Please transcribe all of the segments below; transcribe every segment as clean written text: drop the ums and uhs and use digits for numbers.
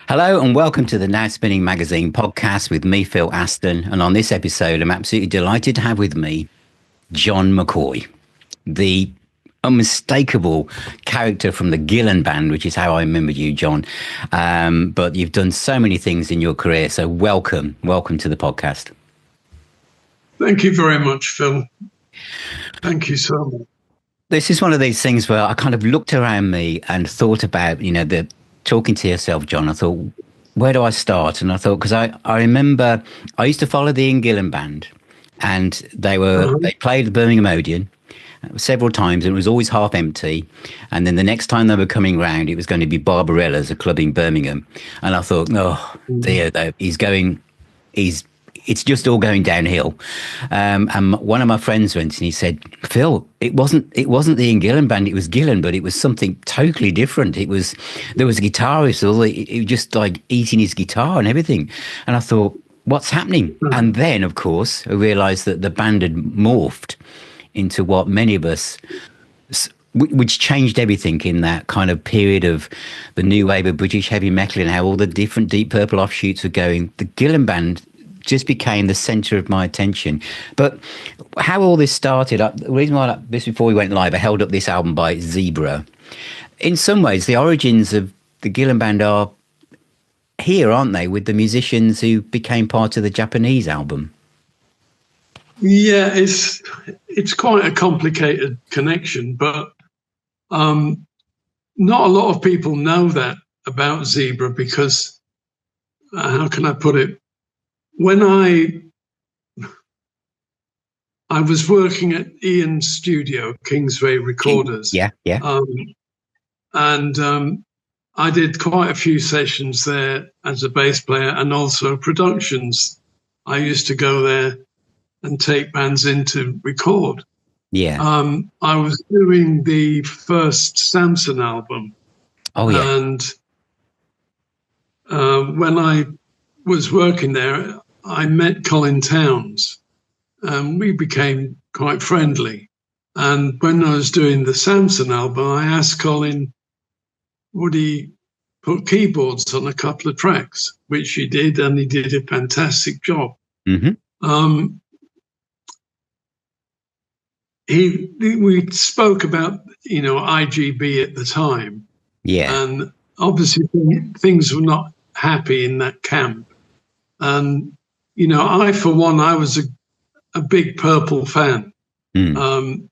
Hello and welcome to the Now Spinning Magazine podcast with me, Phil Aston. And on this episode, I'm absolutely delighted to have with me John McCoy, the unmistakable character from the Gillan Band, which is how I remember you, John. But you've done so many things in your career. So welcome to the podcast. Thank you very much, Phil. Thank you so much. This is one of these things where I kind of looked around me and thought about, the talking to yourself, John. I thought, where do I start? And I thought, because I remember I used to follow the Ian Gillan Band, and they played the Birmingham Odeon several times, and it was always half empty. And then the next time they were coming round, it was going to be Barbarella's, a club in Birmingham. And I thought, oh dear, it's just all going downhill. And one of my friends went and he said, Phil, it wasn't the Ian Gillan Band, it was Gillan, but it was something totally different. There was a guitarist, he was just like eating his guitar and everything. And I thought, what's happening? And then, of course, I realised that the band had morphed into what many of us, which changed everything in that kind of period of the new wave of British heavy metal and how all the different Deep Purple offshoots were going. The Gillan Band just became the centre of my attention. But how all this started, the reason why, just before we went live, I held up this album by Zzebra. In some ways, the origins of the Gillan Band are here, aren't they, with the musicians who became part of the Japanese album? Yeah, it's quite a complicated connection, but not a lot of people know that about Zzebra because, how can I put it? When I was working at Ian's studio, Kingsway Recorders. Yeah. And I did quite a few sessions there as a bass player and also productions. I used to go there and take bands in to record. Yeah. I was doing the first Samson album. Oh, yeah. And when I was working there, I met Colin Towns and we became quite friendly. And when I was doing the Samson album, I asked Colin, would he put keyboards on a couple of tracks, which he did, and he did a fantastic job. Mm-hmm. We spoke about, IGB at the time. Yeah. And obviously things were not happy in that camp. And, I, for one, I was a big Purple fan. Mm.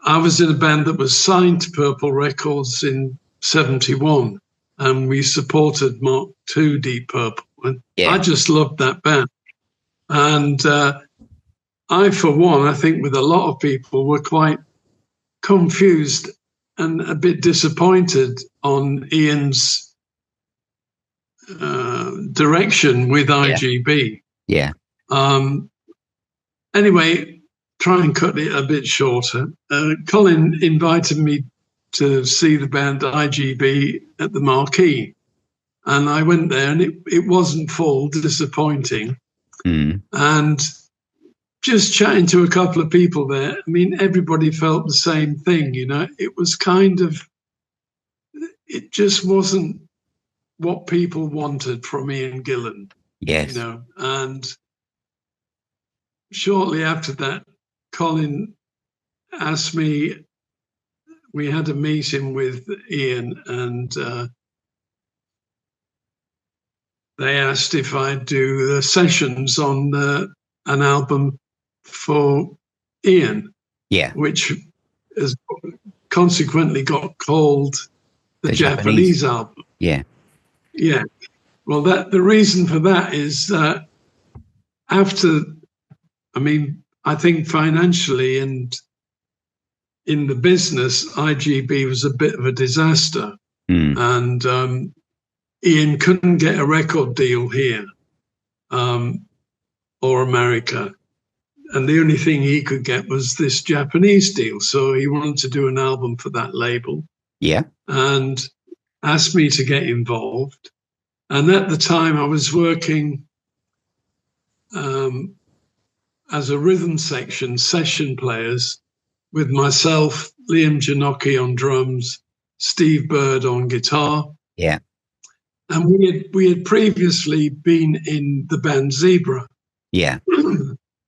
I was in a band that was signed to Purple Records in 1971, and we supported Mark II Deep Purple. And I just loved that band. And I, for one, I think with a lot of people, were quite confused and a bit disappointed on Ian's direction with IGB. Yeah. Anyway, try and cut it a bit shorter. Colin invited me to see the band IGB at the Marquee, and I went there, and it wasn't full, disappointing. And just chatting to a couple of people there, I mean, everybody felt the same thing. It was it just wasn't what people wanted from Ian Gillan. Yes. And shortly after that, Colin asked me, we had a meeting with Ian, and they asked if I'd do the sessions on an album for Ian. Yeah. Which has consequently got called the Japanese album. Yeah. Yeah. Well, the reason for that is that I think financially and in the business, IGB was a bit of a disaster. And Ian couldn't get a record deal here or America. And the only thing he could get was this Japanese deal. So he wanted to do an album for that label. Yeah. And asked me to get involved. And at the time I was working as a rhythm section, session players, with myself, Liam Janocki on drums, Steve Bird on guitar. Yeah. And we had previously been in the band Zzebra. Yeah.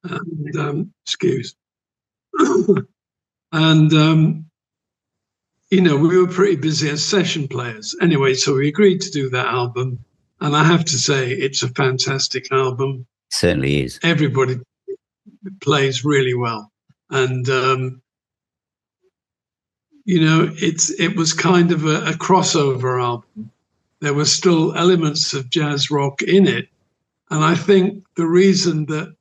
And, excuse. And, you know, we were pretty busy as session players. Anyway, so we agreed to do that album. And I have to say, it's a fantastic album. Certainly is. Everybody plays really well. And, you know, it was kind of a crossover album. There were still elements of jazz rock in it. And I think the reason that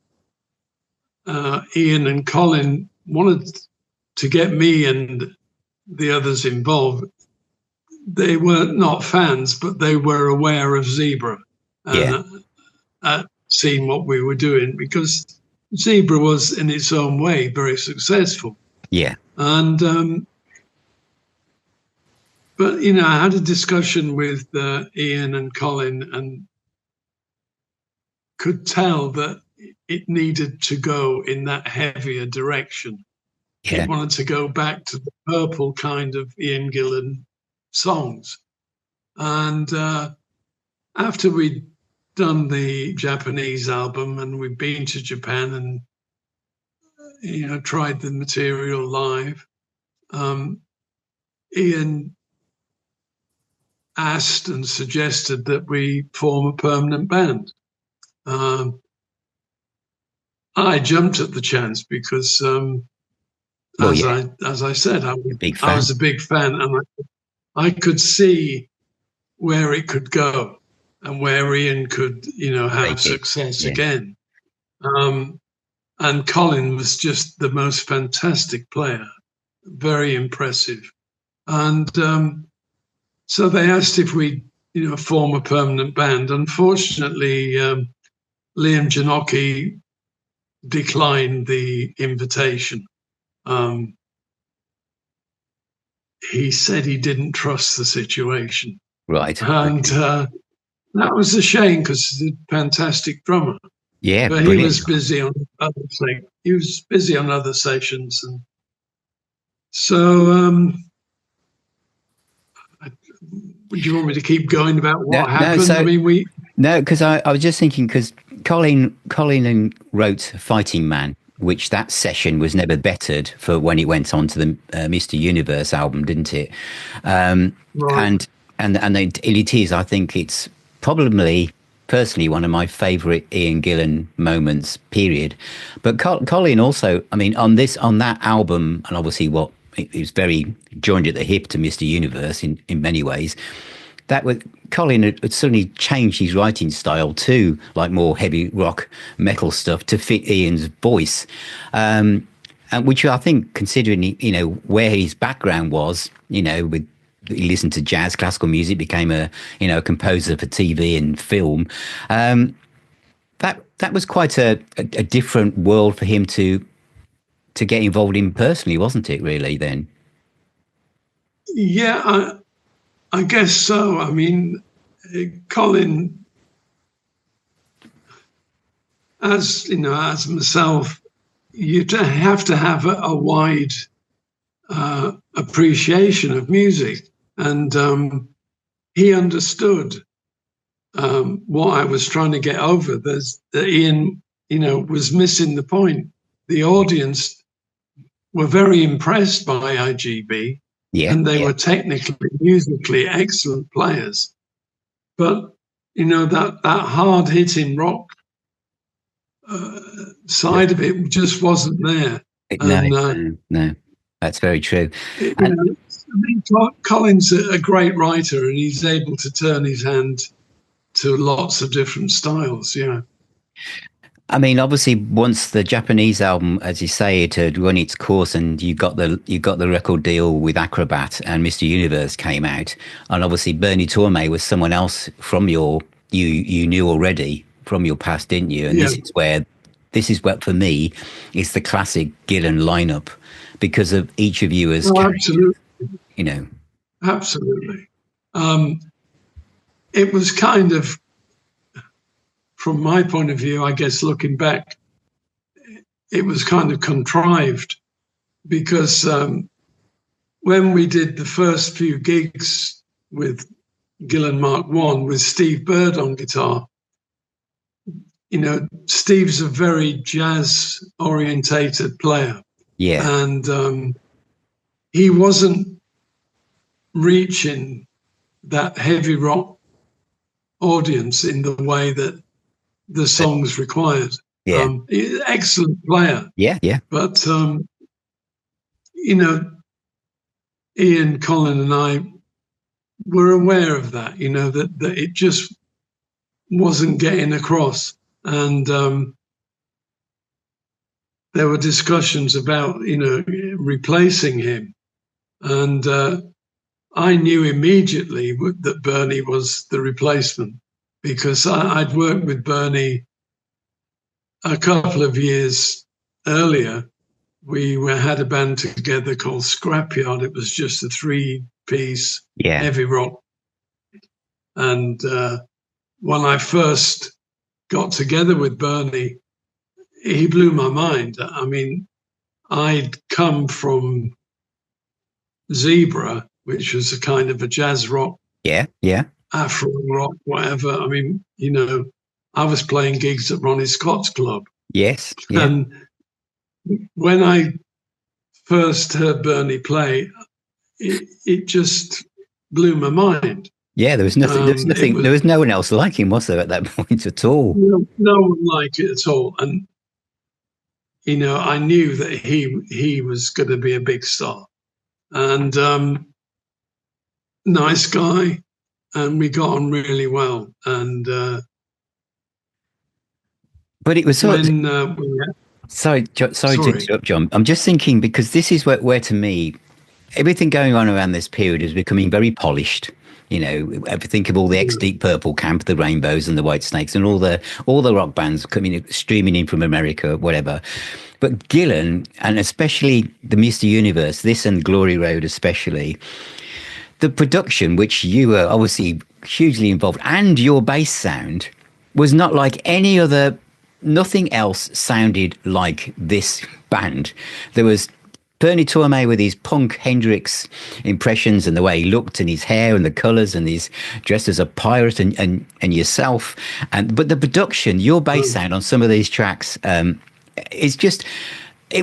Ian and Colin wanted to get me and the others involved, they were not fans, but they were aware of Zzebra and seeing what we were doing, because Zzebra was in its own way very successful. Yeah. And but, you know, I had a discussion with Ian and Colin and could tell that it needed to go in that heavier direction. Yeah. It wanted to go back to the purple kind of Ian Gillan songs. And after we'd done the Japanese album and we'd been to Japan and, you know, tried the material live, Ian asked and suggested that we form a permanent band. I jumped at the chance because, as I said, I was a big fan, and I could see where it could go and where Ian could, you know, have success again. And Colin was just the most fantastic player, very impressive. And so they asked if we'd, you know, form a permanent band. Unfortunately, Liam Janocki declined the invitation. He said he didn't trust the situation. Right. And that was a shame because he's a fantastic drummer. Yeah, but brilliant. He was busy on other things. He was busy on other sessions, and so. Do you want me to keep going about what happened? I mean, because I was just thinking, because Colin wrote Fighting Man, which that session was never bettered for when it went on to the Mr. Universe album, didn't it? Right. And it is, I think it's probably personally one of my favourite Ian Gillan moments, period. But Colin also, I mean, on that album, and obviously he was very joined at the hip to Mr. Universe in many ways. Colin had suddenly changed his writing style to like more heavy rock metal stuff to fit Ian's voice, and which I think, considering, you know, where his background was, you know, he listened to jazz, classical music, became a composer for TV and film. That was quite a different world for him to get involved in personally, wasn't it, really, then? Yeah, I guess so. I mean, Colin, as you know, as myself, you have to have a wide appreciation of music, and he understood what I was trying to get over. That Ian, you know, was missing the point. The audience were very impressed by IGB, and they were technically, musically excellent players. But, you know, that hard-hitting rock side of it just wasn't there. No, that's very true. I mean, Colin's a great writer, and he's able to turn his hand to lots of different styles, yeah. I mean, obviously, once the Japanese album, as you say, it had run its course, and you got the record deal with Acrobat, and Mr. Universe came out, and obviously Bernie Tormé was someone else from you knew already from your past, didn't you? And this is what for me is the classic Gillan lineup, because of each of you as absolutely, you know. Absolutely, it was kind of, from my point of view, I guess, looking back, it was kind of contrived, because when we did the first few gigs with Gillan Mark I with Steve Bird on guitar. You know, Steve's a very jazz orientated player. Yeah. And he wasn't reaching that heavy rock audience in the way that the songs required. Yeah. Excellent player. Yeah, yeah. But, you know, Ian, Colin and I were aware of that, you know, that it just wasn't getting across. And there were discussions about, you know, replacing him. And I knew immediately that Bernie was the replacement, because I'd worked with Bernie a couple of years earlier. We had a band together called Scrapyard. It was just a 3-piece heavy rock. And when I first got together with Bernie, he blew my mind. I mean, I'd come from Zzebra, which was a kind of a jazz rock, Afro rock, whatever. I mean, you know, I was playing gigs at Ronnie Scott's club. Yes. Yeah. And when I first heard Bernie play, it just blew my mind. Yeah, there was nothing. There was no one else like him, was there, at that point at all? No one like it at all. And you know, I knew that he was going to be a big star, and nice guy, and we got on really well. And but it was sorry to interrupt, John. I'm just thinking, because this is where to me, everything going on around this period is becoming very polished. You know, I think of all the ex-Deep Purple camp, the Rainbows and the White Snakes, and all the rock bands streaming in from America, whatever. But Gillan, and especially the Mr. Universe, this and Glory Road especially, the production, which you were obviously hugely involved, and your bass sound was not like any other. Nothing else sounded like this band. There was Bernie Tormé with his punk Hendrix impressions and the way he looked and his hair and the colours, and he's dressed as a pirate and yourself. But the production, your bass sound on some of these tracks, it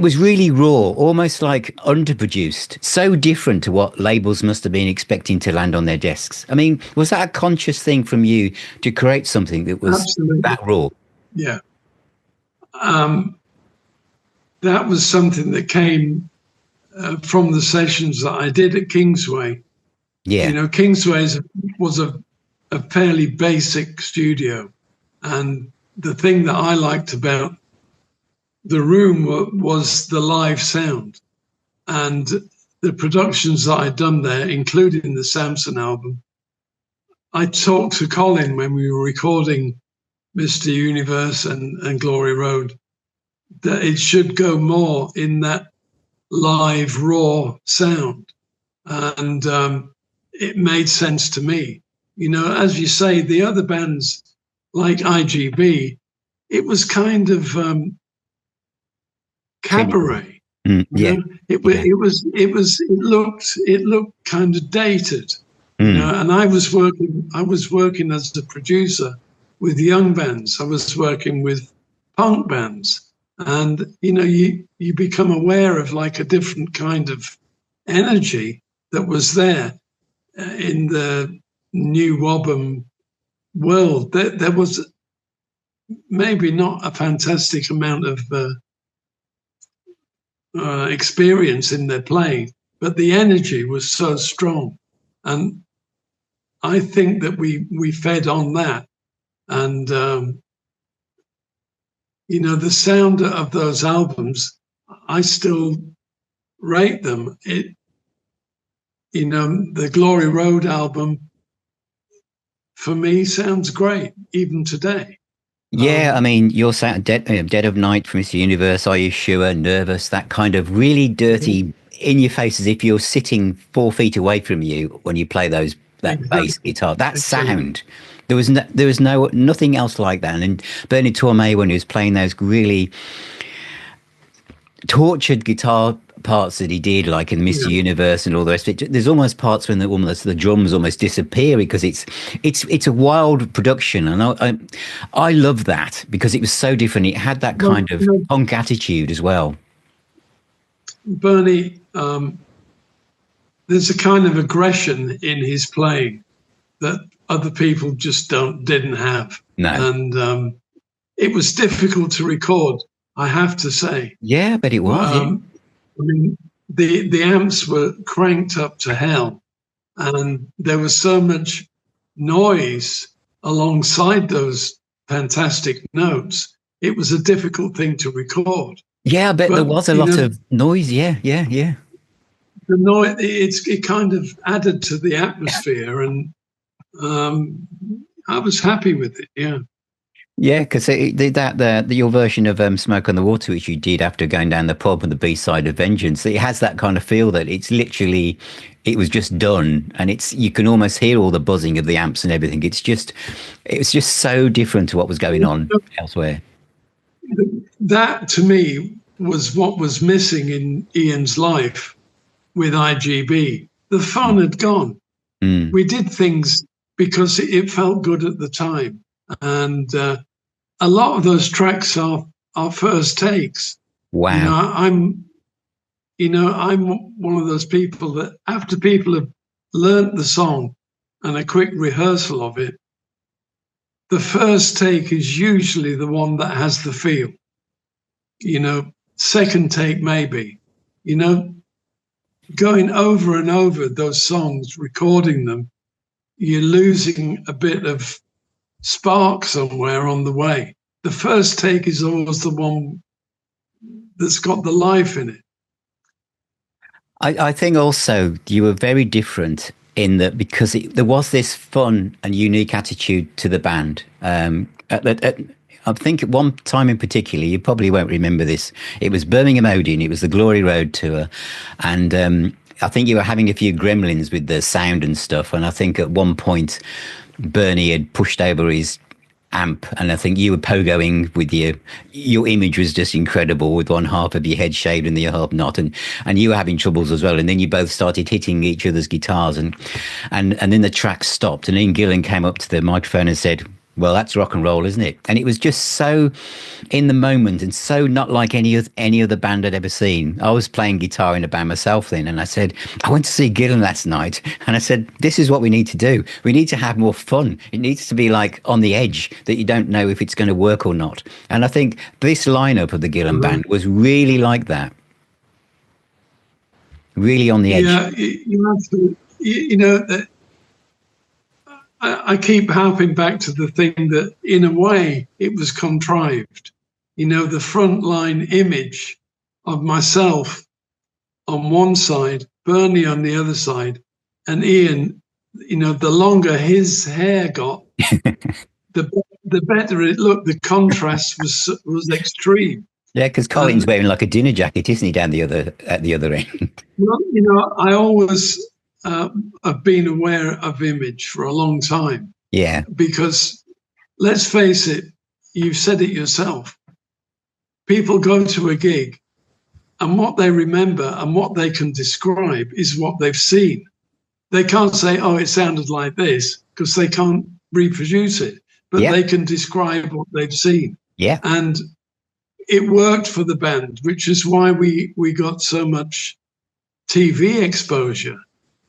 was really raw, almost like underproduced, so different to what labels must have been expecting to land on their desks. I mean, was that a conscious thing from you to create something that was that raw? Yeah. That was something that came from the sessions that I did at Kingsway. Yeah. You know, Kingsway was a fairly basic studio. And the thing that I liked about the room was the live sound. And the productions that I'd done there, including the Samson album, I talked to Colin when we were recording Mr. Universe and Glory Road, that it should go more in that live raw sound. And it made sense to me. You know, as you say, the other bands like IGB, it was kind of cabaret. Yeah. It looked kind of dated. You know, and I was working as a producer with young bands. I was working with punk bands. And, you know, you become aware of like a different kind of energy that was there in the new Wobham world. There was maybe not a fantastic amount of experience in their playing, but the energy was so strong. And I think that we fed on that. And, you know, the sound of those albums, I still rate them. You know, the Glory Road album, for me, sounds great, even today. Yeah, I mean, your sound, Dead of Night from Mr. Universe, Are You Sure, Nervous, that kind of really dirty, in your face, as if you're sitting 4 feet away from you when you play that bass guitar. That sound. There was nothing else like that. And Bernie Tormé, when he was playing those really tortured guitar parts that he did, like in Mr. Universe and all the rest of it. There's almost parts when the drums almost disappear because it's a wild production, and I love that because it was so different. It had that kind of punk attitude as well. Bernie, there's a kind of aggression in his playing that other people just didn't have. No. And it was difficult to record, I have to say. Yeah, but it was. I mean, the amps were cranked up to hell, and there was so much noise alongside those fantastic notes. It was a difficult thing to record. Yeah, but there was a lot of noise. Yeah. The noise, it kind of added to the atmosphere, and I was happy with it. Yeah. Yeah, because your version of Smoke on the Water, which you did after going down the pub, and the B-side of Vengeance, it has that kind of feel that it's literally, it was just done, and you can almost hear all the buzzing of the amps and everything. It was just so different to what was going on elsewhere. That to me was what was missing in Ian's life with IGB. The fun had gone. We did things because it felt good at the time. And a lot of those tracks are first takes. Wow. I'm one of those people that after people have learnt the song and a quick rehearsal of it, the first take is usually the one that has the feel. Second take maybe. Going over and over those songs, recording them, you're losing a bit of spark somewhere on the way. The first take is always the one that's got the life in it. I think also you were very different in that because there was this fun and unique attitude to the band. I think at one time in particular, you probably won't remember this. It was Birmingham Odeon. It was the Glory Road tour. And I think you were having a few gremlins with the sound and stuff. And I think at one point, Bernie had pushed over his amp, and I think you were pogoing with your image was just incredible, with one half of your head shaved and the other half not, and you were having troubles as well, and then you both started hitting each other's guitars, and then the track stopped, and Ian Gillan came up to the microphone and said, well, that's rock and roll, isn't it? And it was just so in the moment and so not like any other band I'd ever seen. I was playing guitar in a band myself then, and I said, I went to see Gillan last night, and I said, this is what we need to do. We need to have more fun. It needs to be like on the edge that you don't know if it's going to work or not. And I think this lineup of the Gillan Band was really like that. Really on the edge. Yeah, I keep harping back to the thing that, in a way, it was contrived. The frontline image of myself on one side, Bernie on the other side, and Ian, the longer his hair got, the better it looked. The contrast was extreme. Yeah, because Colin's wearing like a dinner jacket, isn't he, at the other end? Well, I always have been aware of image for a long time. Yeah. Because let's face it, you've said it yourself. People go to a gig and what they remember and what they can describe is what they've seen. They can't say, oh, it sounded like this, because they can't reproduce it, but they can describe what they've seen. Yeah. And it worked for the band, which is why we got so much TV exposure,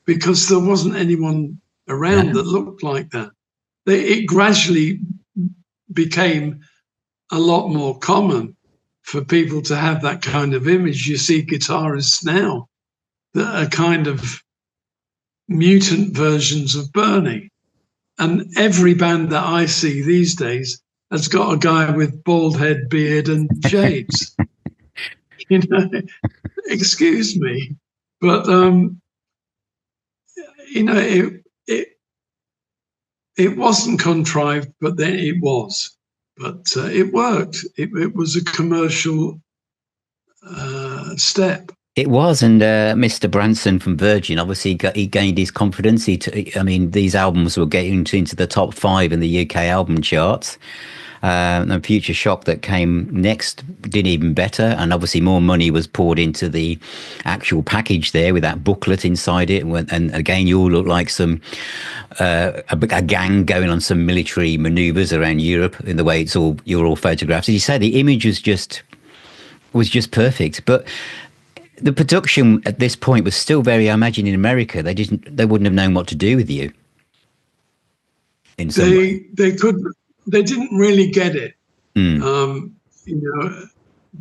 because there wasn't anyone around that looked like that. It gradually became a lot more common for people to have that kind of image. You see guitarists now that are kind of mutant versions of Bernie. And every band that I see these days has got a guy with bald head, beard and shades. Excuse me. But, it wasn't contrived, but then it was. But it worked. It was a commercial step. It was, and Mr. Branson from Virgin, obviously, he gained his confidence. These albums were getting into the top 5 in the UK album charts, And Future Shock that came next did even better, and obviously more money was poured into the actual package there with that booklet inside it. And again, you all look like some a gang going on some military manoeuvres around Europe in the way you're all photographed. As you say, the image was just perfect, but the production at this point was still very, I imagine in America, they wouldn't have known what to do with you. In some way. They didn't really get it. You know,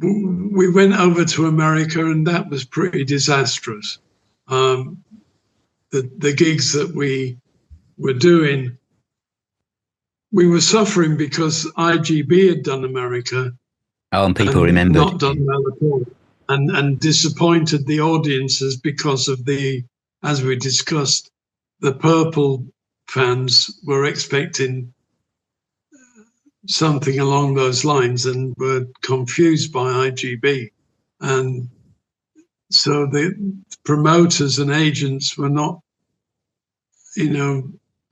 we went over to America and that was pretty disastrous. The gigs that we were doing, we were suffering because IGB had done America. Oh, and people remembered. Not done well at all. And disappointed the audiences because of as we discussed, the Purple fans were expecting something along those lines and were confused by IGB. And so the promoters and agents were not, you know,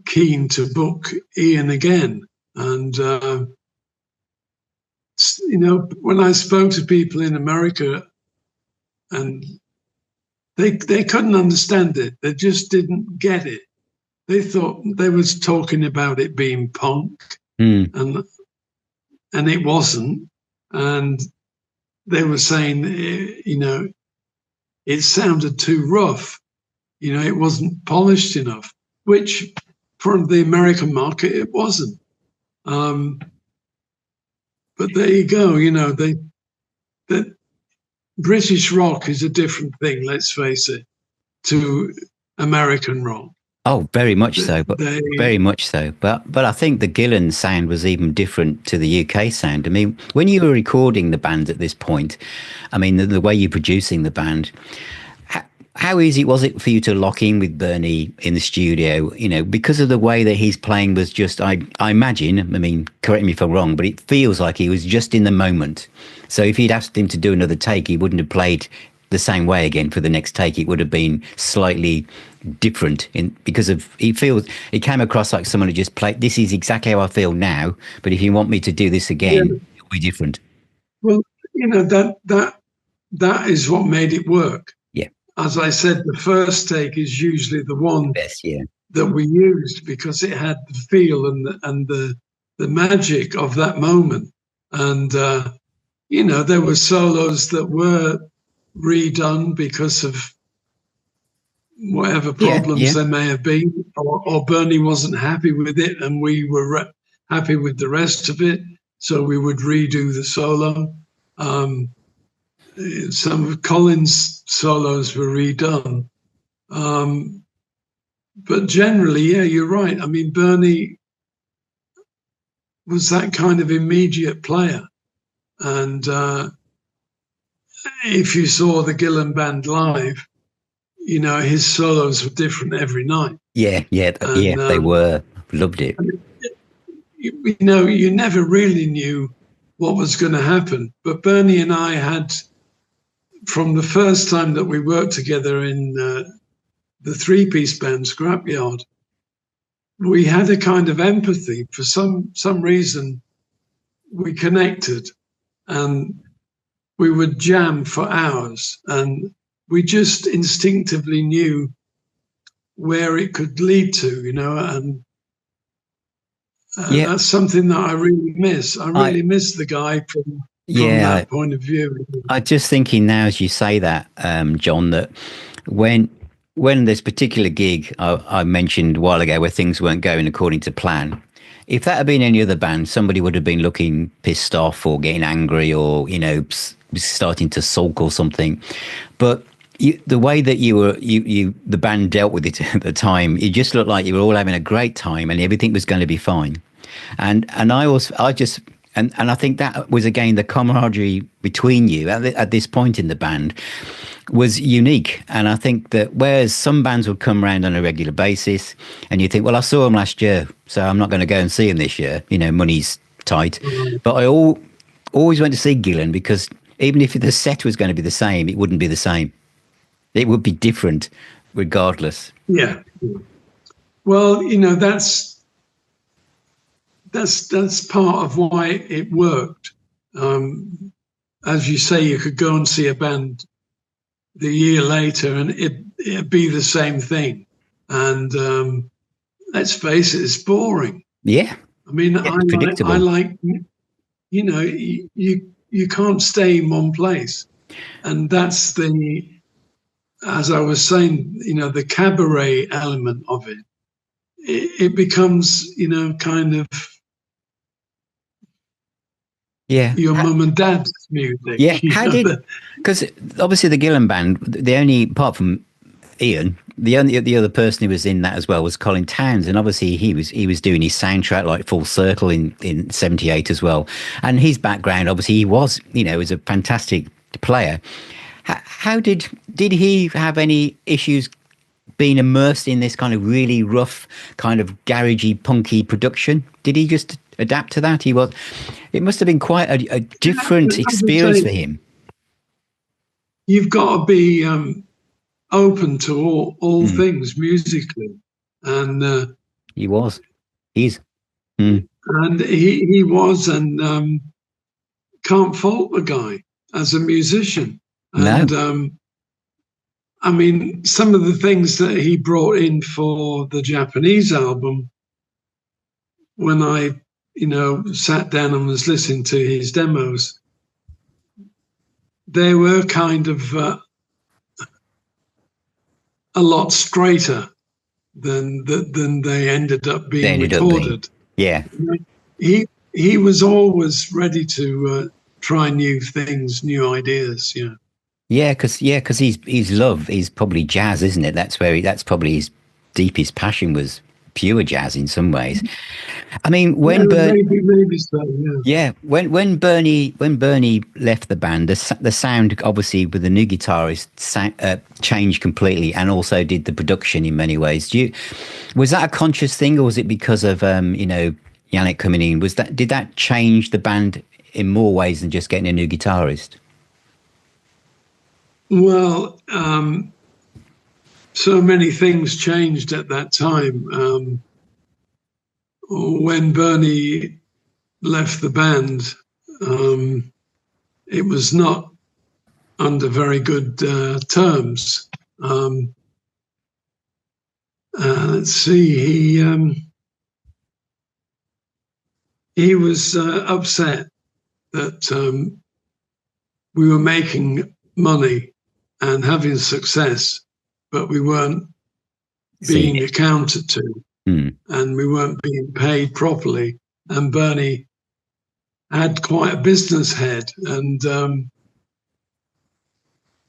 keen to book Ian again. And, you know, when I spoke to people in America, and they couldn't understand it. They just didn't get it. They thought they was talking about it being punk, and it wasn't. And they were saying, you know, it sounded too rough. You know, it wasn't polished enough, which for the American market, it wasn't. But there you go. You know, that British rock is a different thing, let's face it, to American rock. Oh, very much so, but very much so. But I think the Gillan sound was even different to the UK sound. I mean, when you were recording the band at this point, I mean, the way you're producing the band, how easy was it for you to lock in with Bernie in the studio? You know, because of the way that he's playing was just, I imagine, I mean, correct me if I'm wrong, but it feels like he was just in the moment. So if you'd asked him to do another take, he wouldn't have played the same way again for the next take. It would have been slightly different because he came across like someone who just played, this is exactly how I feel now, but if you want me to do this again, it'll be different. Well, you know, that is what made it work. Yeah. As I said, the first take is usually the one that we used because it had the feel and the magic of that moment. And, you know, there were solos that were redone because of whatever problems there may have been, or Bernie wasn't happy with it and we were happy with the rest of it, so we would redo the solo. Some of Colin's solos were redone. But generally, yeah, you're right. I mean, Bernie was that kind of immediate player. And if you saw the Gillan Band live, you know, his solos were different every night. Yeah, they were. Loved it. You know, you never really knew what was going to happen. But Bernie and I had, from the first time that we worked together in the three-piece band, Scrapyard, we had a kind of empathy. For some reason, we connected. And we would jam for hours, and we just instinctively knew where it could lead to, you know, and that's something that I really miss. I really miss the guy from that point of view. I'm just thinking now, as you say that, John, that when this particular gig I mentioned a while ago where things weren't going according to plan, if that had been any other band, somebody would have been looking pissed off or getting angry or, you know, starting to sulk or something. But the way that the band dealt with it at the time, it just looked like you were all having a great time and everything was going to be fine. And I think that was, again, the camaraderie between you at this point in the band was unique. And I think that whereas some bands would come around on a regular basis and you think, well, I saw them last year, so I'm not going to go and see them this year. You know, money's tight. But I always went to see Gillan because even if the set was going to be the same, it wouldn't be the same. It would be different regardless. Yeah. Well, you know, that's that's part of why it worked. As you say, you could go and see a band the year later and it'd be the same thing. And let's face it, it's boring. Yeah. I mean, predictable. I like, you know, you can't stay in one place. And that's as I was saying, you know, the cabaret element of it. It becomes, you know, kind of your mum and dad's music. Yeah. How did, because obviously the Gillan Band, the only, apart from Ian, the other person who was in that as well was Colin Towns, and obviously he was doing his soundtrack like Full Circle in '78 as well, and his background, obviously he was, you know, was a fantastic player. How did he have any issues being immersed in this kind of really rough, kind of garagey, punky production? Did he just adapt to that? It must have been quite a different experience for him. You've got to be open to all things musically, and he's and he was, and can't fault the guy as a musician. And no. I mean, some of the things that he brought in for the Japanese album, when I, you know, sat down and was listening to his demos, they were kind of a lot straighter than they ended up being recorded. Yeah. He was always ready to try new things, new ideas. Yeah. Yeah, because his love is probably jazz, isn't it? That's probably his deepest passion, was pure jazz in some ways. I mean, when maybe so, yeah, when Bernie left the band, the sound obviously with the new guitarist changed completely, and also did the production in many ways. Was that a conscious thing, or was it because of you know, Yannick coming in? Did that change the band in more ways than just getting a new guitarist? Well, so many things changed at that time. When Bernie left the band, it was not under very good terms. Let's see, he was upset that we were making money and having success, but we weren't being accounted to, and we weren't being paid properly. And Bernie had quite a business head, and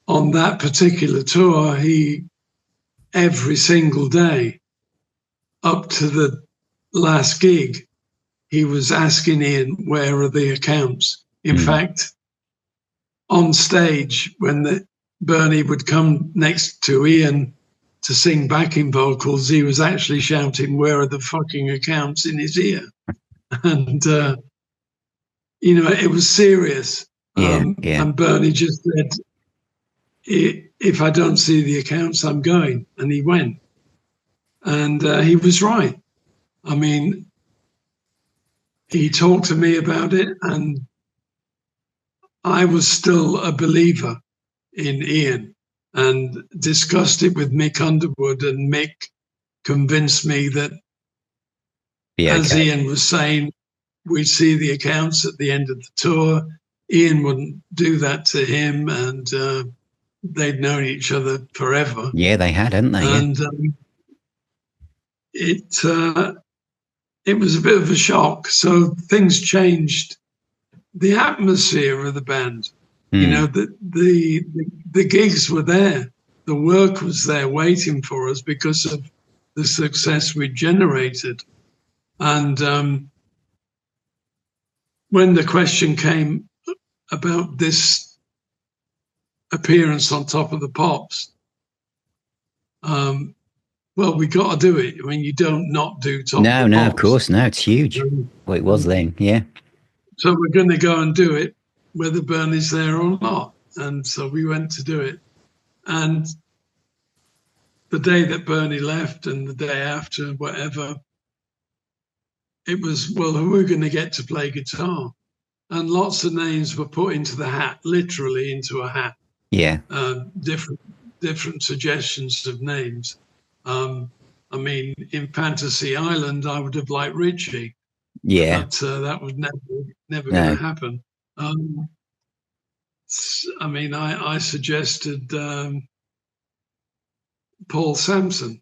on that particular tour, he, every single day up to the last gig, he was asking Ian, where are the accounts? In fact, on stage, when Bernie would come next to Ian to sing backing vocals, he was actually shouting, where are the fucking accounts, in his ear. And, you know, it was serious. And Bernie just said, if I don't see the accounts, I'm going. And he went. And he was right. I mean, he talked to me about it, and I was still a believer in Ian, and discussed it with Mick Underwood, and Mick convinced me that, as Ian was saying, we'd see the accounts at the end of the tour. Ian wouldn't do that to him, and they'd known each other forever. Yeah, they had, hadn't they? And it was a bit of a shock. So things changed. The atmosphere of the band, you know, the gigs were there, the work was there waiting for us because of the success we generated. And when the question came about this appearance on Top of the Pops, well, we got to do it. I mean, you don't not do Top of the Pops. No, of course, no, it's huge. Well, it was then, yeah. So we're going to go and do it, whether Bernie's there or not. And so we went to do it. And the day that Bernie left and the day after, whatever, it was, well, who are going to get to play guitar? And lots of names were put into the hat, literally into a hat. Yeah. Different suggestions of names. I mean, in Fantasy Island, I would have liked Richie. Yeah. But that was never going to happen. I mean, I suggested Paul Samson.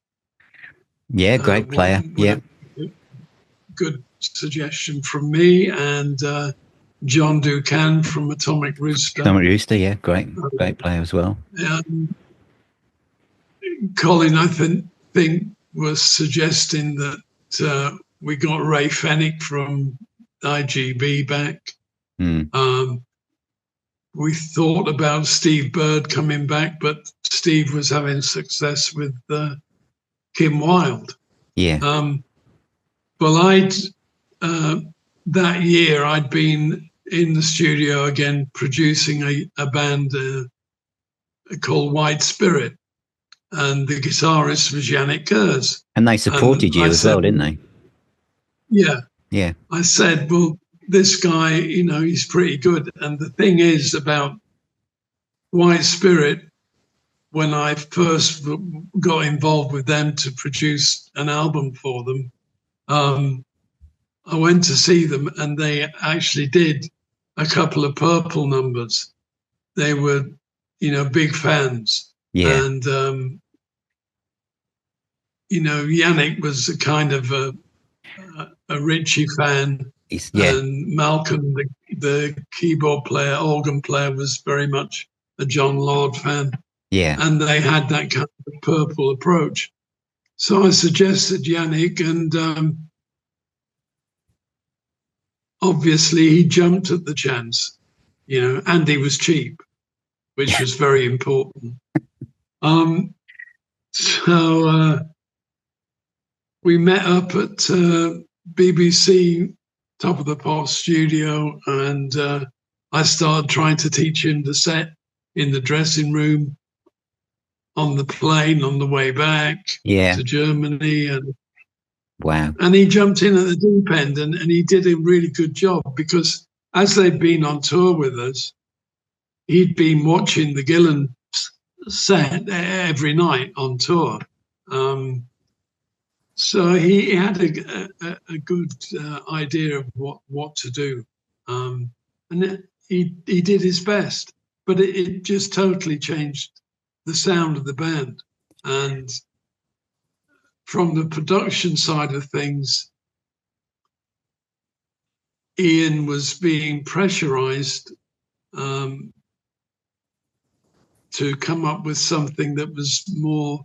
Yeah, great player. Yeah. Good suggestion from me, and John Ducan from Atomic Rooster. Atomic Rooster, yeah, great player as well. Colin, I think, was suggesting that we got Ray Fennick from IGB back. We thought about Steve Bird coming back, but Steve was having success with Kim Wilde. Yeah. Well, that year I'd been in the studio again producing a band called White Spirit, and the guitarist was Yannick Gers. And they supported you as well, didn't they? Yeah. Yeah. I said, well, this guy, you know, he's pretty good. And the thing is about White Spirit, when I first got involved with them to produce an album for them, I went to see them, and they actually did a couple of Purple numbers. They were, you know, big fans. Yeah. And, you know, Yannick was a kind of a Richie fan. And Malcolm, the keyboard player, organ player, was very much a John Lord fan. Yeah. And they had that kind of Purple approach. So I suggested Yannick, and obviously he jumped at the chance, you know, and he was cheap, which was very important. So we met up at BBC Top of the Pops studio, and I started trying to teach him the set in the dressing room, on the plane on the way back to Germany. And wow. And he jumped in at the deep end, and he did a really good job, because as they've been on tour with us, he'd been watching the Gillan set every night on tour. So he had a good idea of what to do. And he did his best, but it just totally changed the sound of the band. And from the production side of things, Ian was being pressurized to come up with something that was more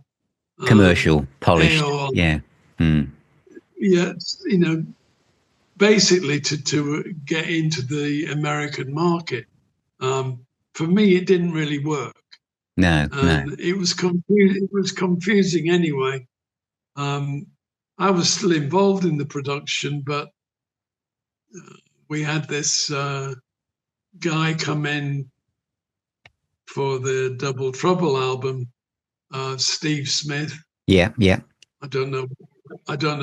commercial, polished. Yeah. Yeah, you know, basically to get into the American market. For me, it didn't really work. No. It was confusing anyway. I was still involved in the production, but we had this guy come in for the Double Trouble album, Steve Smith. Yeah. I don't know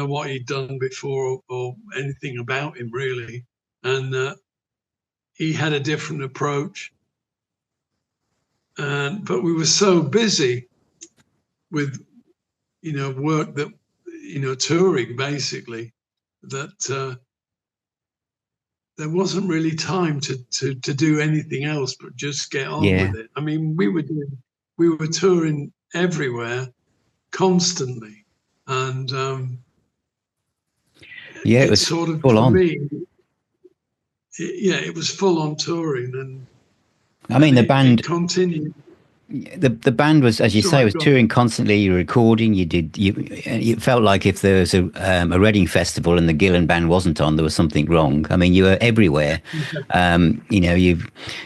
what he'd done before or anything about him really, and he had a different approach. But we were so busy with, you know, work that, you know, touring basically, that there wasn't really time to do anything else but just get on with it. I mean, we were touring everywhere constantly, and it was sort of full on. Me, it was full on touring, and I mean the band continued. The band was, as you say, was touring constantly. You were recording. You felt like if there was a Reading festival and the Gillan Band wasn't on, there was something wrong. I mean, you were everywhere. You know, you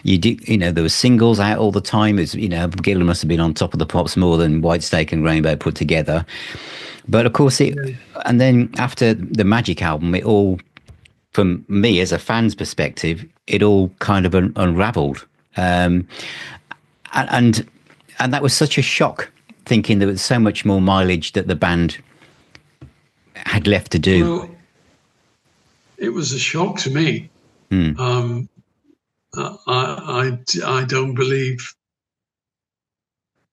did. You know, there were singles out all the time. It's, you know, Gillan must have been on Top of the Pops more than White Snake and Rainbow put together. But of course, and then after the Magic album, it all, from me as a fan's perspective, it all kind of unraveled. And that was such a shock, thinking there was so much more mileage that the band had left to do. Well, it was a shock to me. Mm. I don't believe.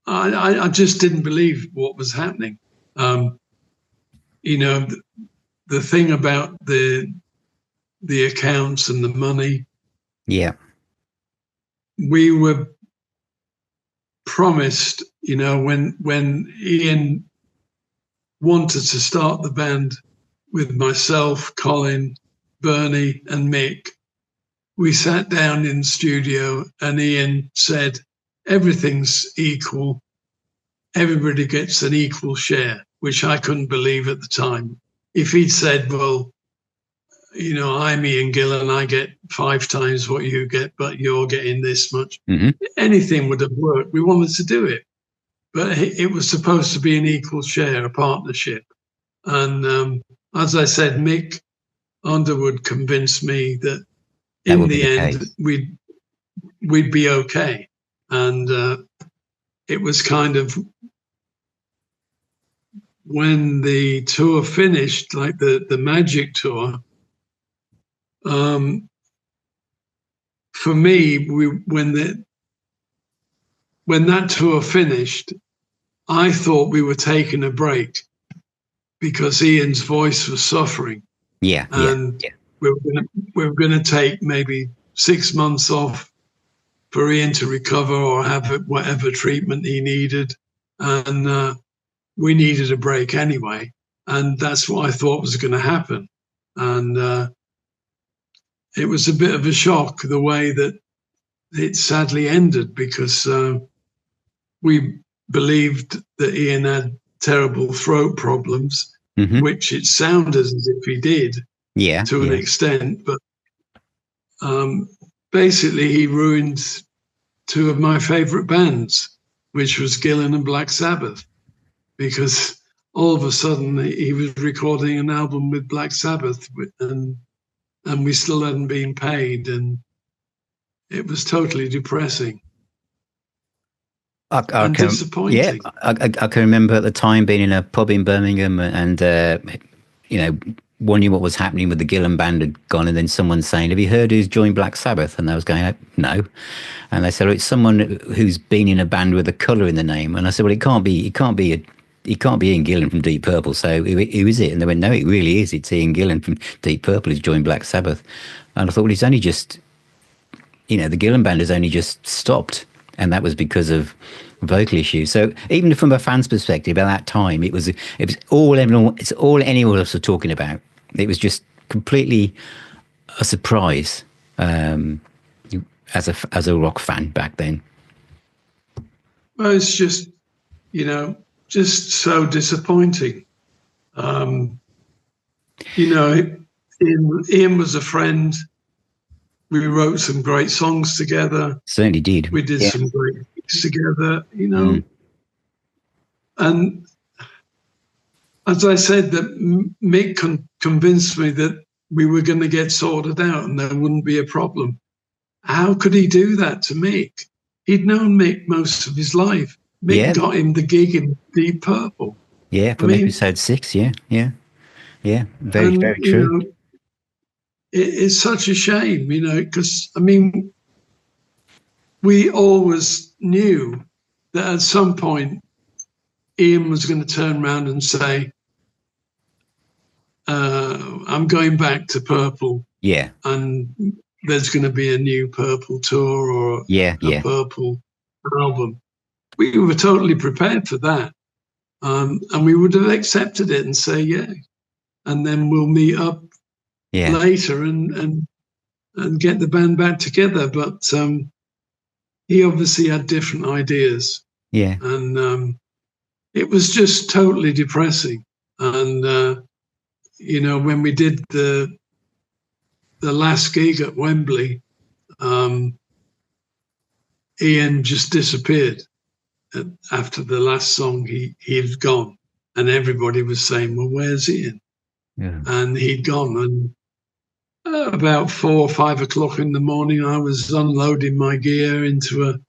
I just didn't believe what was happening. You know, the thing about the accounts and the money. Yeah. We were promised, you know, when Ian wanted to start the band with myself, Colin, Bernie, and Mick, we sat down in the studio and Ian said, everything's equal. Everybody gets an equal share, which I couldn't believe at the time. If he'd said, well, you know, I'm Ian Gillan, I get 5 times what you get, but you're getting this much, anything would have worked. We wanted to do it. But it was supposed to be an equal share, a partnership. And as I said, Mick Underwood convinced me that in the end, we'd be okay. And it was kind of when the tour finished, like the Magic tour, for me, when that tour finished, I thought we were taking a break because Ian's voice was suffering. Yeah. And we were going to take maybe 6 months off for Ian to recover or have whatever treatment he needed. And we needed a break anyway. And that's what I thought was going to happen. And it was a bit of a shock the way that it sadly ended, because we believed that Ian had terrible throat problems, which it sounded as if he did to an extent. But basically, he ruined 2 of my favorite bands, which was Gillan and Black Sabbath, because all of a sudden he was recording an album with Black Sabbath, and we still hadn't been paid, and it was totally depressing. And disappointing. Yeah, I can remember at the time being in a pub in Birmingham and you know, wondering what was happening with the Gillan Band had gone, and then someone saying, "Have you heard who's joined Black Sabbath?" And I was going, "No," and they said, "Oh, it's someone who's been in a band with a colour in the name." And I said, "Well, it can't be Ian Gillan from Deep Purple. So who is it?" And they went, "No, it really is. It's Ian Gillan from Deep Purple who's joined Black Sabbath." And I thought, well, he's only just, you know, the Gillan Band has only just stopped, and that was because of vocal issues. So even from a fan's perspective, at that time, it was all anyone else was talking about. It was just completely a surprise as a rock fan back then. Well, it's just, you know, just so disappointing. You know, Ian was a friend. We wrote some great songs together. Certainly did. We did some great gigs together, you know. And as I said, that Mick convinced me that we were going to get sorted out and there wouldn't be a problem. How could he do that to Mick? He'd known Mick most of his life. Mick got him the gig in Deep Purple. Yeah, from episode 6, yeah. Very true. You know, it's such a shame, you know, because, I mean, we always knew that at some point Ian was going to turn around and say, I'm going back to Purple. Yeah. And there's going to be a new Purple tour or a Purple album. We were totally prepared for that. And we would have accepted it and say, yeah. And then we'll meet up later and get the band back together. But he obviously had different ideas. Yeah. And it was just totally depressing. And, you know, when we did the last gig at Wembley, Ian just disappeared. After the last song, he had gone. And everybody was saying, well, where's Ian? Yeah. And he'd gone. And about 4 or 5 o'clock in the morning, I was unloading my gear into a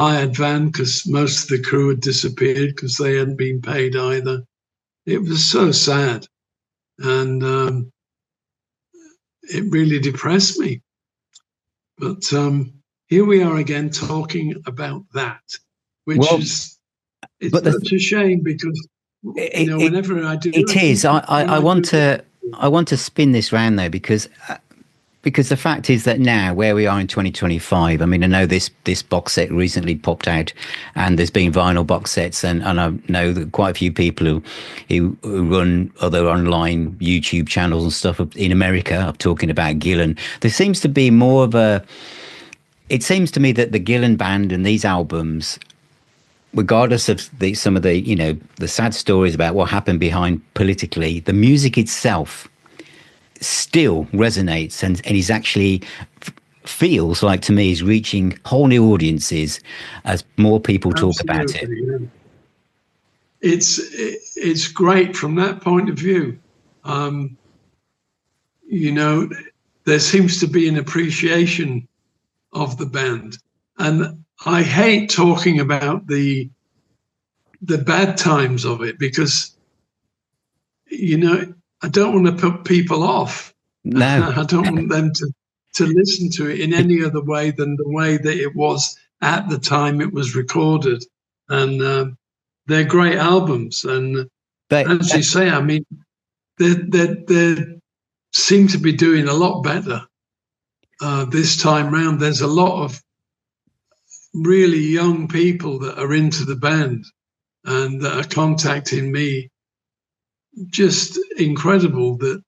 hired van because most of the crew had disappeared because they hadn't been paid either. It was so sad. And it really depressed me. But here we are again talking about that, which it's such a shame because whenever I do, it is. I want to spin this round though, because the fact is that now, where we are in 2025, I mean, I know this box set recently popped out, and there's been vinyl box sets, and I know that quite a few people who run other online YouTube channels and stuff in America are talking about Gillan. There seems to be more of a. It seems to me that the Gillan Band and these albums, regardless of some of the the sad stories about what happened behind politically, the music itself still resonates and is actually feels like, to me, is reaching whole new audiences as more people talk about it. Yeah. It's great from that point of view. There seems to be an appreciation of the band, and I hate talking about the bad times of it because I don't want to put people off. No. I don't want them to listen to it in any other way than the way that it was at the time it was recorded. And they're great albums. And as you say, I mean, they seem to be doing a lot better this time round. There's a lot of really young people that are into the band and that are contacting me. Just incredible that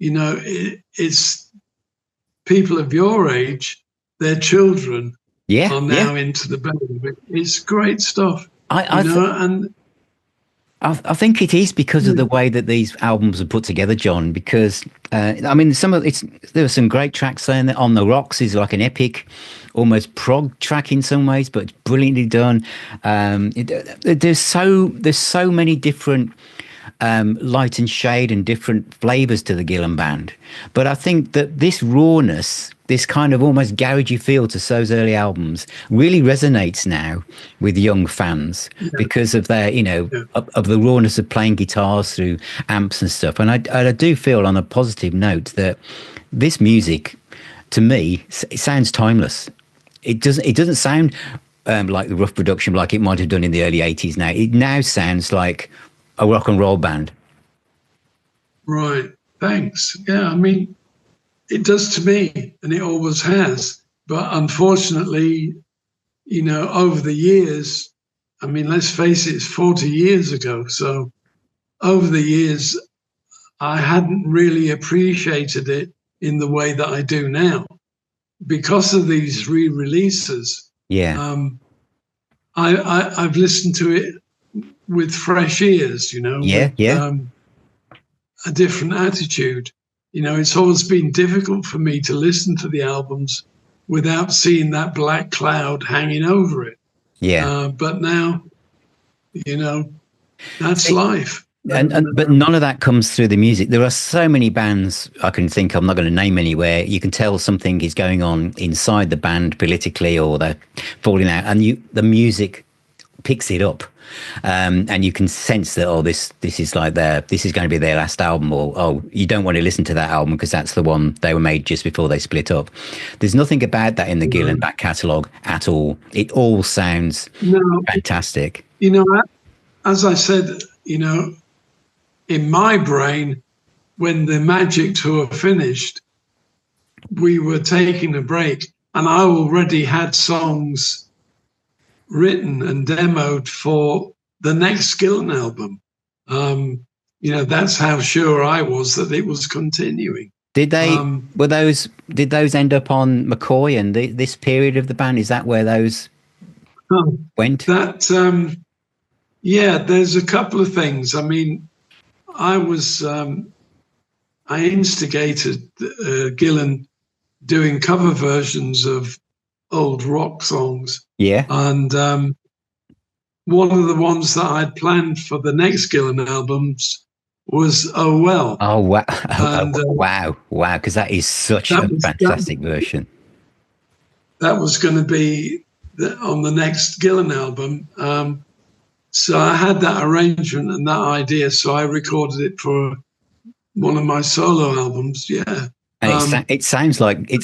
it's people of your age, their children are now into the band. It's great stuff. I think it is because of the way that these albums are put together, John. Because I mean, there are some great tracks there. On the Rocks is like an epic, almost prog track in some ways, but it's brilliantly done. There's so many different light and shade and different flavors to the Gillan Band, but I think that this rawness, this kind of almost garagey feel to those early albums, really resonates now with young fans because of their of the rawness of playing guitars through amps and stuff. And I do feel, on a positive note, that this music, to me, it sounds timeless. It doesn't sound like the rough production like it might have done in the early 80s. Now it now sounds like a rock and roll band. Right. Thanks. Yeah, I mean, it does to me, and it always has. But unfortunately, over the years, I mean, let's face it, it's 40 years ago. So over the years, I hadn't really appreciated it in the way that I do now because of these re-releases. Yeah. I've listened to it with fresh ears, a different attitude. It's always been difficult for me to listen to the albums without seeing that black cloud hanging over it. Yeah. But now, that's life. But none of that comes through the music. There are so many bands I can think of, I'm not going to name anywhere. You can tell something is going on inside the band politically, or they're falling out, and the music picks it up. And you can sense that, this is like this is going to be their last album, or you don't want to listen to that album because that's the one they were made just before they split up. There's nothing about that in the Gillan back catalogue at all. It all sounds fantastic. As I said, in my brain, when the Magic tour finished, we were taking a break, and I already had songs written and demoed for the next Gillan album. That's how sure I was that it was continuing. Did they did those end up on McCoy and this period of the band? Is that where those went? That there's a couple of things. I mean, I instigated Gillan doing cover versions of old rock songs. Yeah. And one of the ones that I'd planned for the next Gillan albums was Oh Well. Oh, wow. And, wow. Because that is such a fantastic version. That was going to be on the next Gillan album. So I had that arrangement and that idea. So I recorded it for one of my solo albums. Yeah. And it sounds like the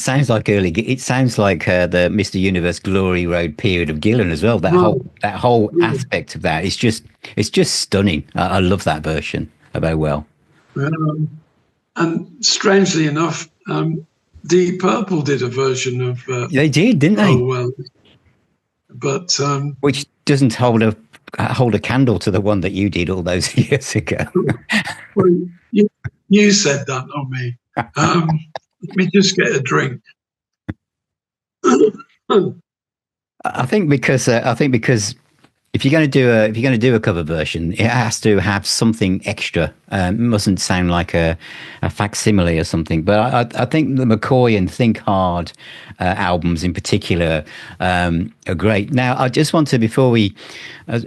Mr. Universe Glory Road period of Gillan as well. That whole aspect of that is just stunning. I love that version of Oh Well. And strangely enough, Deep Purple did a version of they did, didn't they? Oh Well, but which doesn't hold a candle to the one that you did all those years ago. Well, you said that, not me. Let me just get a drink. I think because if you're going to do a cover version, it has to have something extra. It mustn't sound like a facsimile or something. But I think the McCoy and Think Hard albums in particular are great. Now, I just want to, before we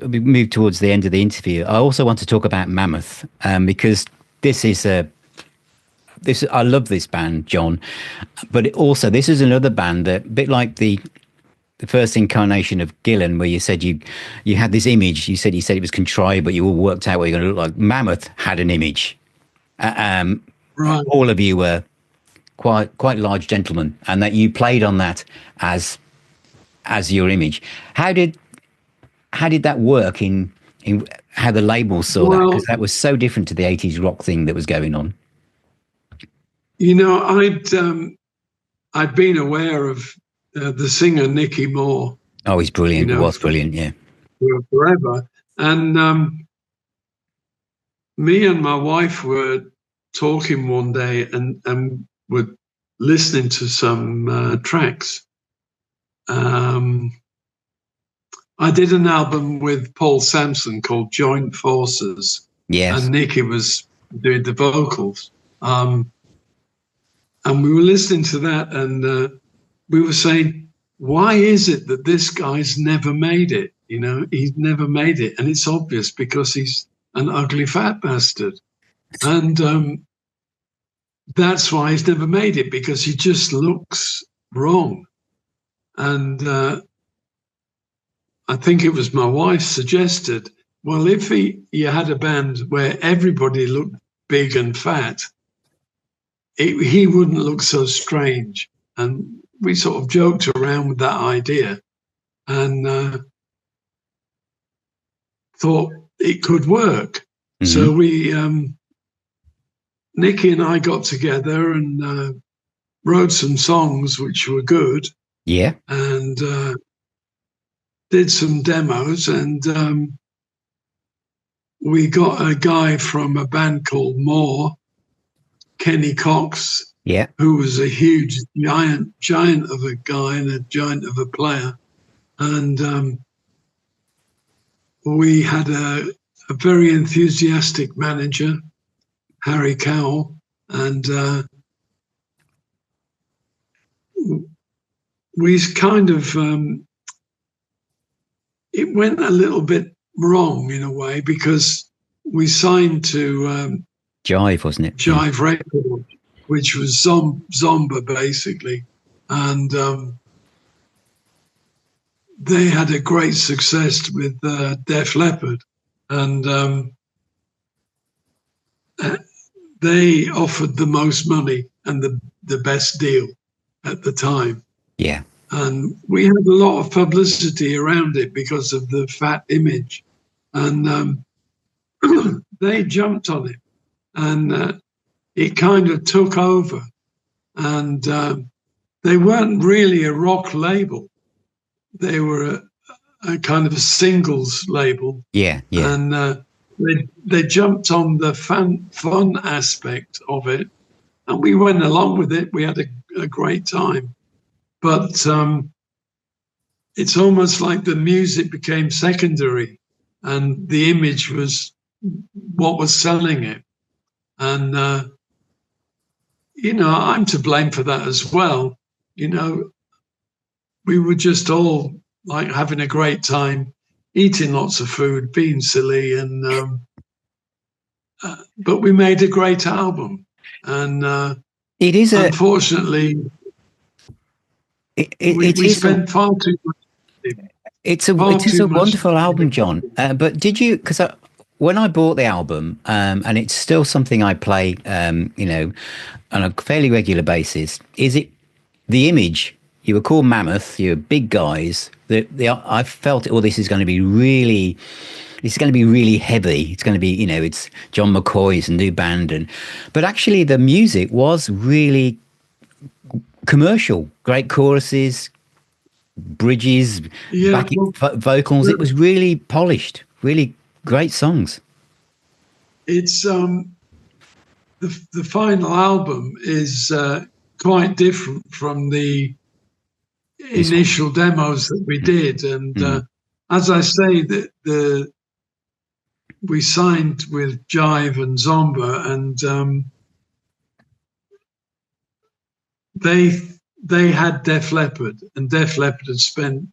move towards the end of the interview, I also want to talk about Mammoth, because I love this band, John, but this is another band that, a bit like the first incarnation of Gillan, where you said you had this image. You said it was contrived, but you all worked out what you're going to look like. Mammoth had an image. Right. All of you were quite large gentlemen, and that you played on that as your image. How did that work in how the label saw that? Because that was so different to the 80s rock thing that was going on. You know, I'd been aware of the singer Nicky Moore. Oh, he's brilliant. He was brilliant, yeah. Forever. And me and my wife were talking one day and were listening to some tracks. I did an album with Paul Samson called Joint Forces. Yes. And Nicky was doing the vocals. And we were listening to that, and we were saying, why is it that this guy's never made it? You know, he's never made it. And it's obvious, because he's an ugly fat bastard. And that's why he's never made it, because he just looks wrong. And I think it was my wife suggested, well, if he had a band where everybody looked big and fat, he wouldn't look so strange. And we sort of joked around with that idea, and thought it could work. Mm-hmm. So we, Nicky and I got together and wrote some songs which were good. Yeah. And did some demos, and we got a guy from a band called More, Kenny Cox, yeah, who was a huge giant of a guy and a giant of a player. And we had a very enthusiastic manager, Harry Cowell, and we kind of, it went a little bit wrong in a way, because we signed to Jive, wasn't it? Jive Records, which was Zzebra basically, and they had a great success with Def Leppard, and they offered the most money and the best deal at the time. Yeah. And we had a lot of publicity around it because of the fat image, and they jumped on it, and it kind of took over. And they weren't really a rock label; they were a kind of a singles label. Yeah, yeah. And they jumped on the fun aspect of it, and we went along with it. We had a great time. But it's almost like the music became secondary and the image was what was selling it. And, you know, I'm to blame for that as well. You know, we were just all like having a great time, eating lots of food, being silly. And but we made a great album. And it is unfortunately... We spent far too much. It is a wonderful album, John. But did you? Because when I bought the album, and it's still something I play, on a fairly regular basis, is it the image? You were called Mammoth. You're big guys. I felt, oh, this is going to be really, it's going to be really heavy. It's going to be, it's John McCoy's new band, but actually the music was really commercial. Great choruses, bridges, backing vocals. It was really polished, really great songs. It's the final album is quite different from the initial demos that we did, and as I say, we signed with Jive and Zzebra, and they had Def Leppard, and Def Leppard had spent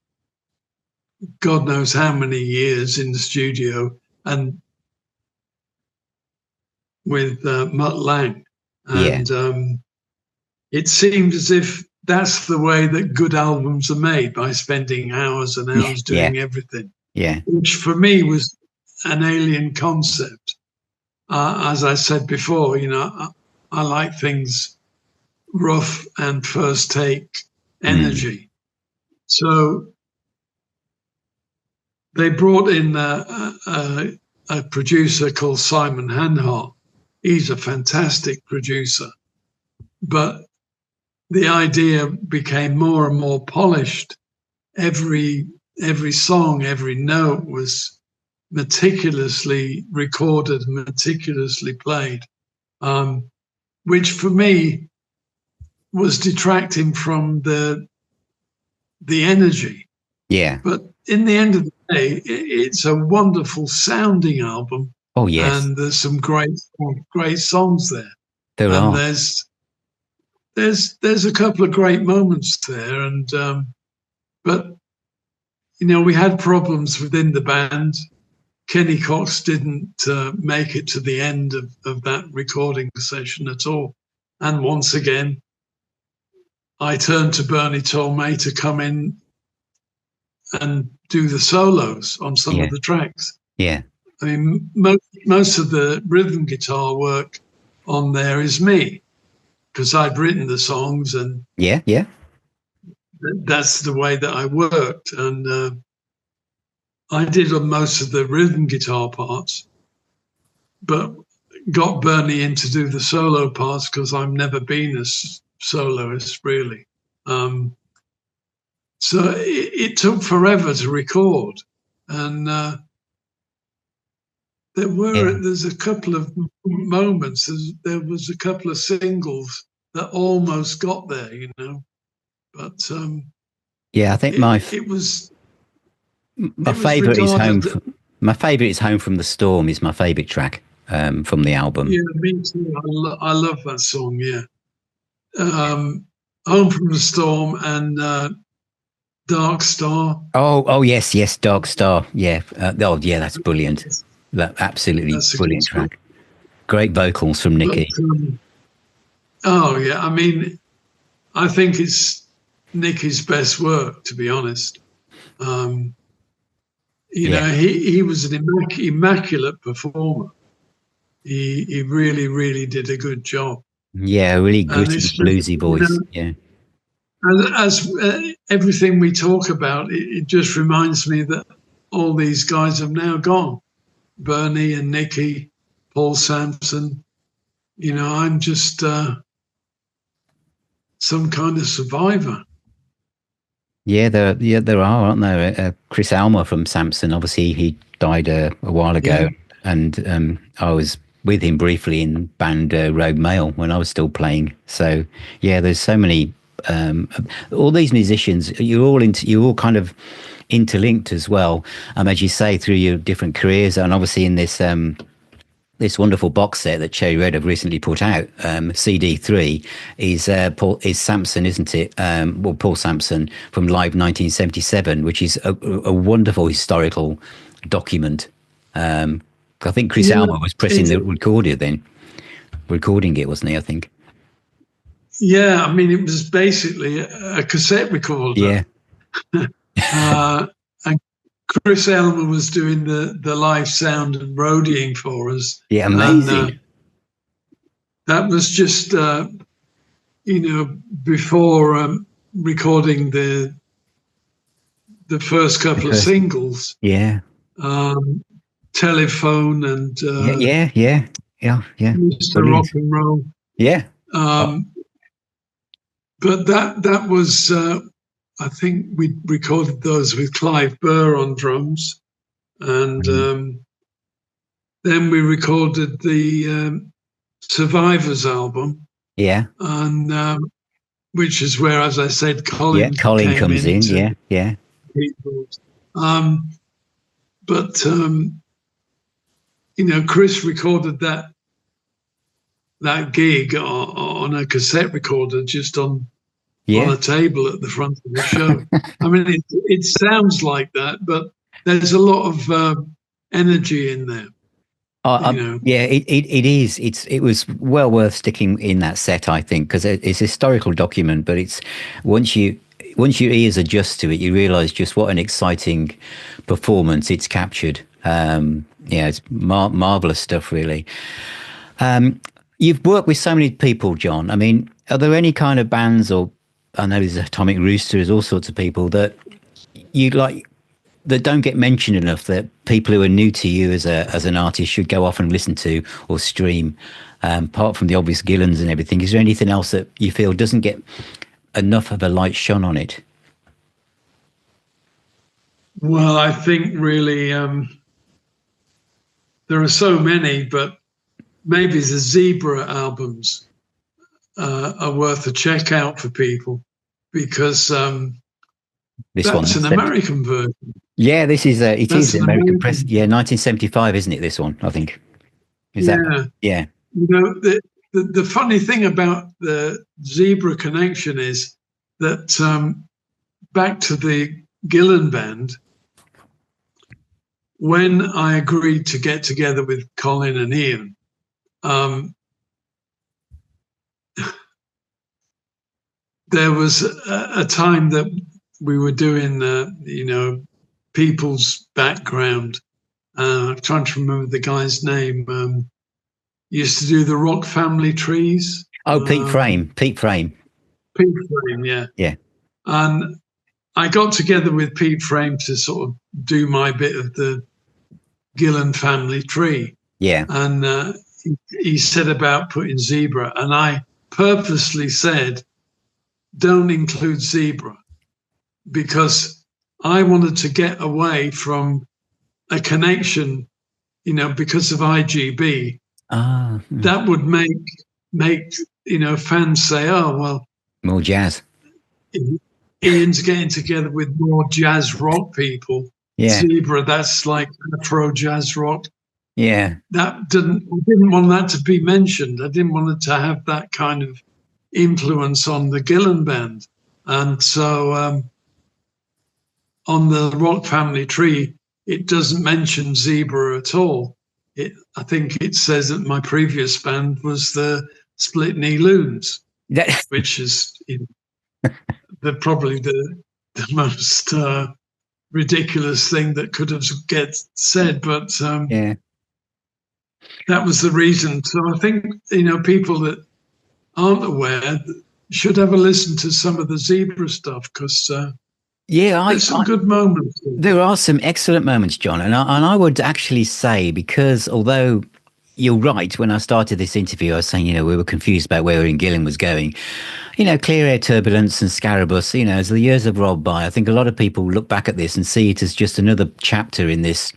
God knows how many years in the studio and with Mutt Lange, and it seemed as if that's the way that good albums are made, by spending hours and hours doing everything. Yeah, which for me was an alien concept. As I said before, I like things rough and first take energy. So they brought in a producer called Simon Hanhart. He's a fantastic producer, but the idea became more and more polished. Every song, every note was meticulously recorded, meticulously played, which for me was detracting from the energy. Yeah. But in the end of the day, it's a wonderful sounding album. Oh yes. And there's some great songs there. There are. There's a couple of great moments there, and but we had problems within the band. Kenny Cox didn't make it to the end of that recording session at all, and once again, I turned to Bernie Tormé to come in and do the solos on some of the tracks. Yeah, I mean, most of the rhythm guitar work on there is me, because I'd written the songs, and that's the way that I worked. And I did most of the rhythm guitar parts, but got Bernie in to do the solo parts because I've never been a soloist really. So it took forever to record, and there's a couple of moments. There was a couple of singles that almost got there, but I think my favorite is my favorite is Home from the Storm is my favorite track from the album. Yeah, me too. I love that song. Yeah, Home from the Storm and Dark Star. Oh yes, Dark Star. Yeah. That's brilliant. That absolutely brilliant track. Great vocals from Nicky. I mean, I think it's Nicky's best work, to be honest. He was an immaculate performer. He really, really did a good job. Yeah, really gritty, bluesy voice. As everything we talk about, it just reminds me that all these guys have now gone. Bernie and Nicky, Paul Samson. I'm just some kind of survivor. Yeah, there are, aren't there? Chris Almer from Samson, obviously he died a while ago, and I was with him briefly in band Rogue Mail when I was still playing. So yeah, there's so many. All these musicians, you're all kind of interlinked as well. As you say, through your different careers, and obviously in this this wonderful box set that Cherry Red have recently put out, CD3 is Samson, isn't it? Paul Samson from Live 1977, which is a wonderful historical document. I think Chris Almer was pressing the recording it, wasn't he? I think. Yeah, I mean, it was basically a cassette recorder. Yeah. And Chris Elmer was doing the live sound and roadieing for us. Yeah, amazing. And, that was just, before recording the first couple of singles. Yeah. Telephone and yeah. Mr. Brilliant. Rock and Roll. Yeah. But that was, I think we recorded those with Clive Burr on drums. And then we recorded the Survivors album. Yeah. And which is where, as I said, Colin comes in. Yeah. But Chris recorded that gig on a cassette recorder just on a table at the front of the show. I mean, it sounds like that, but there's a lot of energy in there. Yeah, it is. It was well worth sticking in that set, I think, because it's a historical document. But it's once your ears adjust to it, you realise just what an exciting performance it's captured. It's marvelous stuff, really. You've worked with so many people, John. I mean, are there any kind of bands, or I know there's Atomic Rooster, there's all sorts of people that you like that don't get mentioned enough, that people who are new to you as an artist should go off and listen to or stream, apart from the obvious Gillans and everything? Is there anything else that you feel doesn't get enough of a light shone on it? Well, I think really there are so many, but maybe the Zzebra albums are worth a check out for people, because that's an American version. Yeah, this is it is American press. Yeah, 1975, isn't it? This one, I think. Is that? Yeah. The funny thing about the Zzebra connection is that back to the Gillan Band, when I agreed to get together with Colin and Ian, there was a time that we were doing, people's background. I'm trying to remember the guy's name. Used to do the Rock Family Trees. Oh, Pete Frame, yeah. Yeah. And I got together with Pete Frame to sort of do my bit of the Gillan family tree. Yeah. And he said about putting Zzebra, and I purposely said, don't include Zzebra, because I wanted to get away from a connection, because of IGB. That would make fans say, oh, well, more jazz. Ian's getting together with more jazz rock people. Yeah. Zzebra, that's like Afro jazz rock. Yeah. I didn't want that to be mentioned. I didn't want it to have that kind of influence on the Gillan Band. And so on the Rock Family Tree, it doesn't mention Zzebra at all. I think it says that my previous band was the Split Knee Loons, which is probably the most ridiculous thing that could have get said. But that was the reason. So I think, people that aren't aware should have a listen to some of the Zzebra stuff, because there's some good moments. There are some excellent moments, John. And I would actually say, because although you're right, when I started this interview, I was saying, we were confused about where Ian Gillan was going. Clear Air Turbulence and Scarabus, as the years have rolled by, I think a lot of people look back at this and see it as just another chapter in this,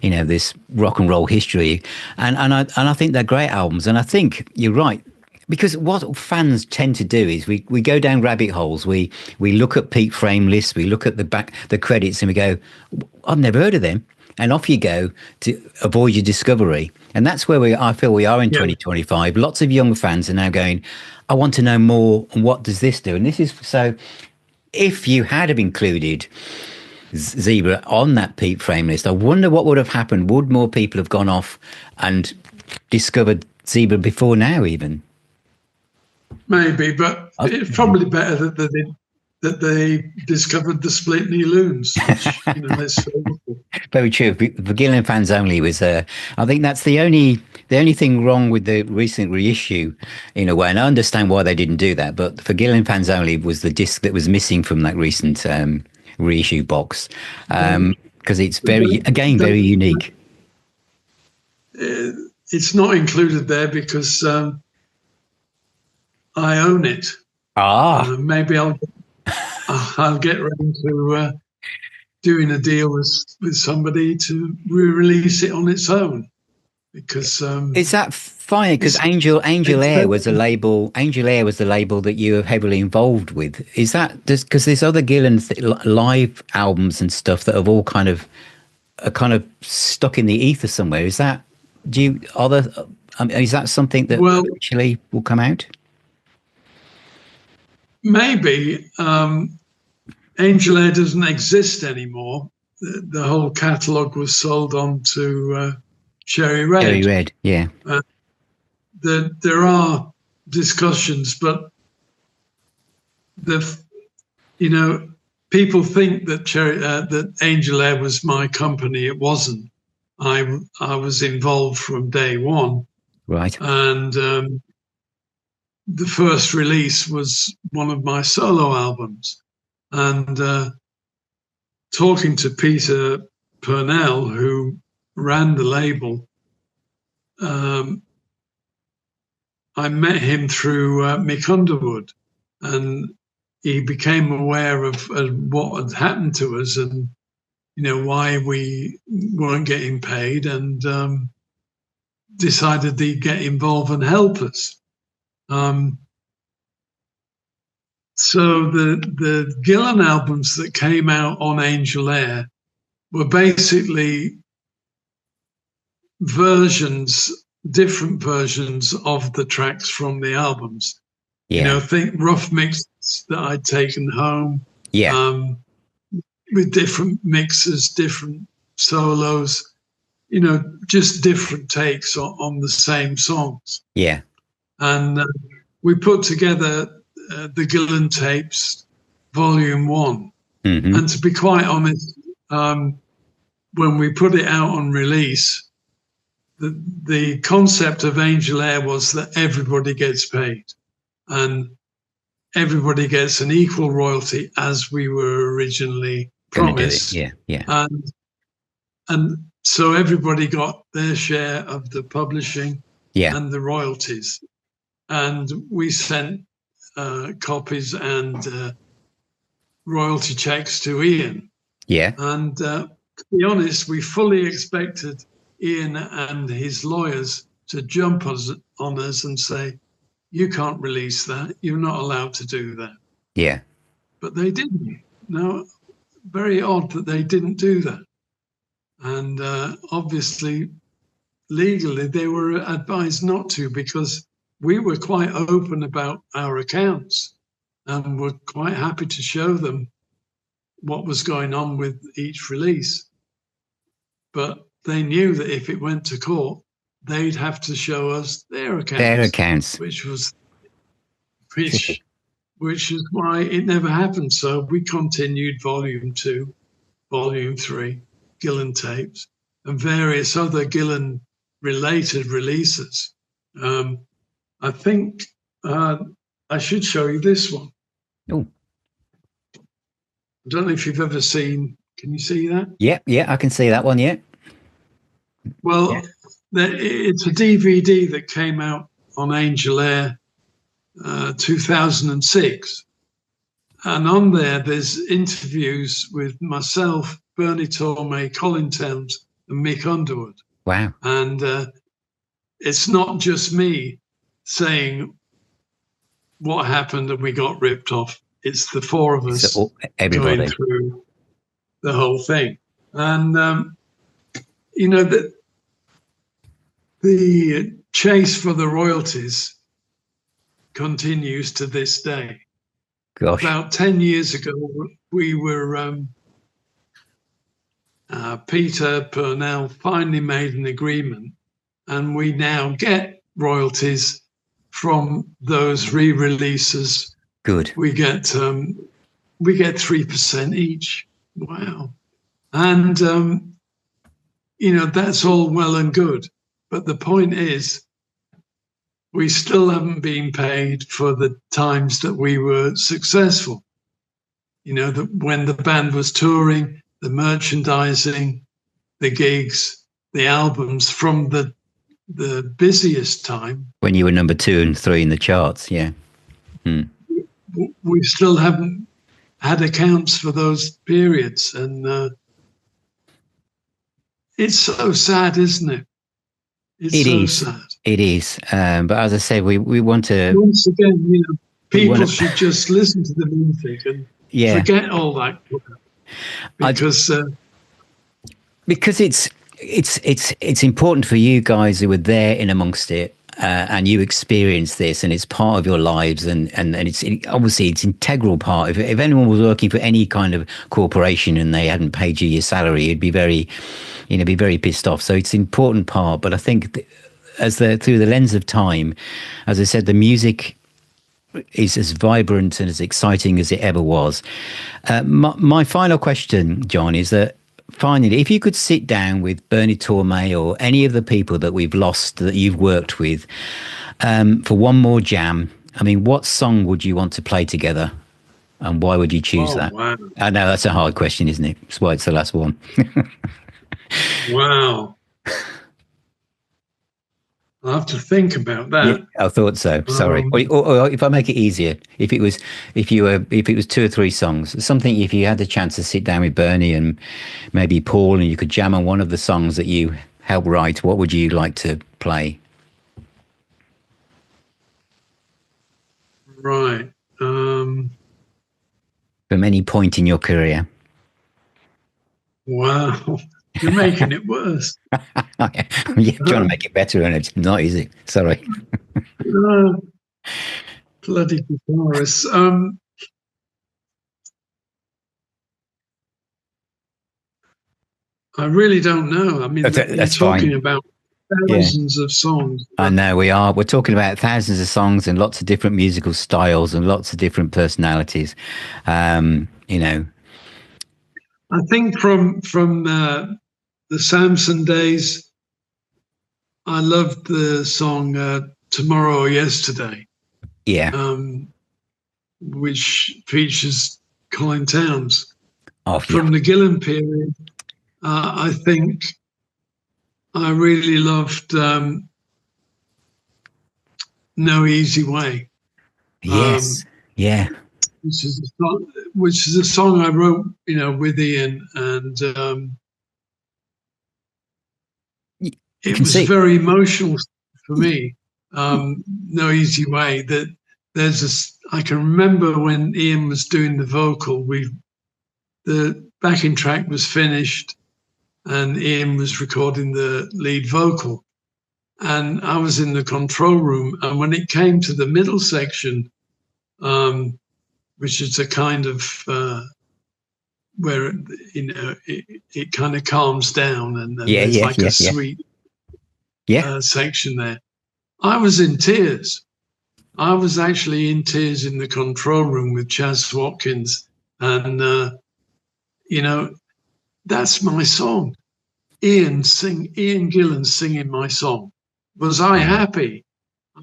this rock and roll history. And I think they're great albums. And I think you're right. Because what fans tend to do is we go down rabbit holes. We look at Pete Frame lists, we look at the credits, and we go, I've never heard of them. And off you go to avoid your discovery. And that's where I feel we are in 2025. Lots of young fans are now going, I want to know more. And what does this do? And this is so. If you had have included Zzebra on that Pete Frame list, I wonder what would have happened. Would more people have gone off and discovered Zzebra before now, even? Maybe, but it's probably better that they that they discovered the Split Knee Loons, which, you know, is so cool. Very true. For Gillan fans only was, I think that's the only thing wrong with the recent reissue, in a way. And I understand why they didn't do that, but for Gillan fans only was the disc that was missing from that recent reissue box, because it's very unique. It's not included there because I own it. Maybe I'll get around to doing a deal with somebody to re-release it on its own. Because is that fine? Because Angel Air was a label. Angel Air was the label that you were heavily involved with. Is that just because there's other Gillan live albums and stuff that have all kind of stuck in the ether somewhere? Is that is that something that actually will come out? Maybe. Angel Air doesn't exist anymore. The whole catalogue was sold on to Cherry Red. Cherry Red, yeah. There are discussions, but people think that that Angel Air was my company. It wasn't. I was involved from day one. Right. And the first release was one of my solo albums. And talking to Peter Purnell, who ran the label, I met him through Mick Underwood, and he became aware of what had happened to us and, you know, why we weren't getting paid, and decided he'd get involved and help us. So the Gillan albums that came out on Angel Air were basically different versions of the tracks from the albums. Yeah. You know, think rough mixes that I'd taken home. Yeah. With different mixes, different solos, you know, just different takes on the same songs. Yeah. And we put together the Gillan Tapes, Volume 1. Mm-hmm. And to be quite honest, when we put it out on release, the concept of Angel Air was that everybody gets paid and everybody gets an equal royalty as we were originally promised. Yeah. And so everybody got their share of the publishing and the royalties. And we sent copies and royalty checks to Ian. Yeah. And to be honest, we fully expected Ian and his lawyers to jump on us and say, you can't release that. You're not allowed to do that. Yeah. But they didn't. No, very odd that they didn't do that. And obviously, legally, they were advised not to, because we were quite open about our accounts and were quite happy to show them what was going on with each release. But they knew that if it went to court, they'd have to show us their accounts. Which is why it never happened. So we continued Volume 2, Volume 3, Gillan Tapes, and various other Gillan-related releases. I think I should show you this one. Oh. I don't know if you've ever seen. Can you see that? Yeah, I can see that one, yeah. Well, it's a DVD that came out on Angel Air 2006. And on there's interviews with myself, Bernie Tormé, Colin Towns, and Mick Underwood. Wow. And it's not just me saying what happened and we got ripped off. It's the four of us going through the whole thing. And, you know, the chase for the royalties continues to this day. Gosh. About 10 years ago, we were, Peter Purnell finally made an agreement, and we now get royalties from those re-releases. Good. We get we get 3% each. Wow. And, you know, that's all well and good. But the point is, we still haven't been paid for the times that we were successful. You know, when the band was touring, the merchandising, the gigs, the albums from the busiest time. When you were number 2 and 3 in the charts, yeah. We still haven't had accounts for those periods. And it's so sad, isn't it? It's sad. It is. But as I say, we want to... Once again, you know, people should just listen to the music and forget all that. Because it's important for you guys who were there in amongst it, and you experience this, and it's part of your lives, and it's obviously it's integral part. If anyone was working for any kind of corporation and they hadn't paid you your salary, you'd be very pissed off. So it's an important part. But I think through the lens of time, as I said, the music is as vibrant and as exciting as it ever was. My final question, John, is that finally, if you could sit down with Bernie Tormé or any of the people that we've lost that you've worked with for one more jam, I mean, what song would you want to play together, and why would you choose that? Wow. I know that's a hard question, isn't it? That's why it's the last one. Wow. I'll have to think about that. Yeah, I thought so. Sorry. Or if I make it easier, if it was 2 or 3 songs, something, if you had the chance to sit down with Bernie and maybe Paul, and you could jam on one of the songs that you helped write, what would you like to play? Right. From any point in your career. Wow. You're making it worse. You're trying to make it better, and it's not easy. Sorry. Bloody guitarist. I really don't know. I mean, that's talking fine. About thousands of songs. I know we are. We're talking about thousands of songs and lots of different musical styles and lots of different personalities. You know. I think from the Samson days, I loved the song Tomorrow or Yesterday. Yeah. Which features Colin Towns. From the Gillan period, I think I really loved No Easy Way. Yes. Yeah. Which is a song I wrote, you know, with Ian, and it was very emotional for me. No Easy Way. That I can remember when Ian was doing the vocal. The backing track was finished, and Ian was recording the lead vocal, and I was in the control room. And when it came to the middle section, which is a kind of where it kind of calms down, and there's a sweet section there. I was in tears. I was actually in tears in the control room with Chas Watkins, and you know, that's my song. Ian Gillan singing my song. Was I happy? I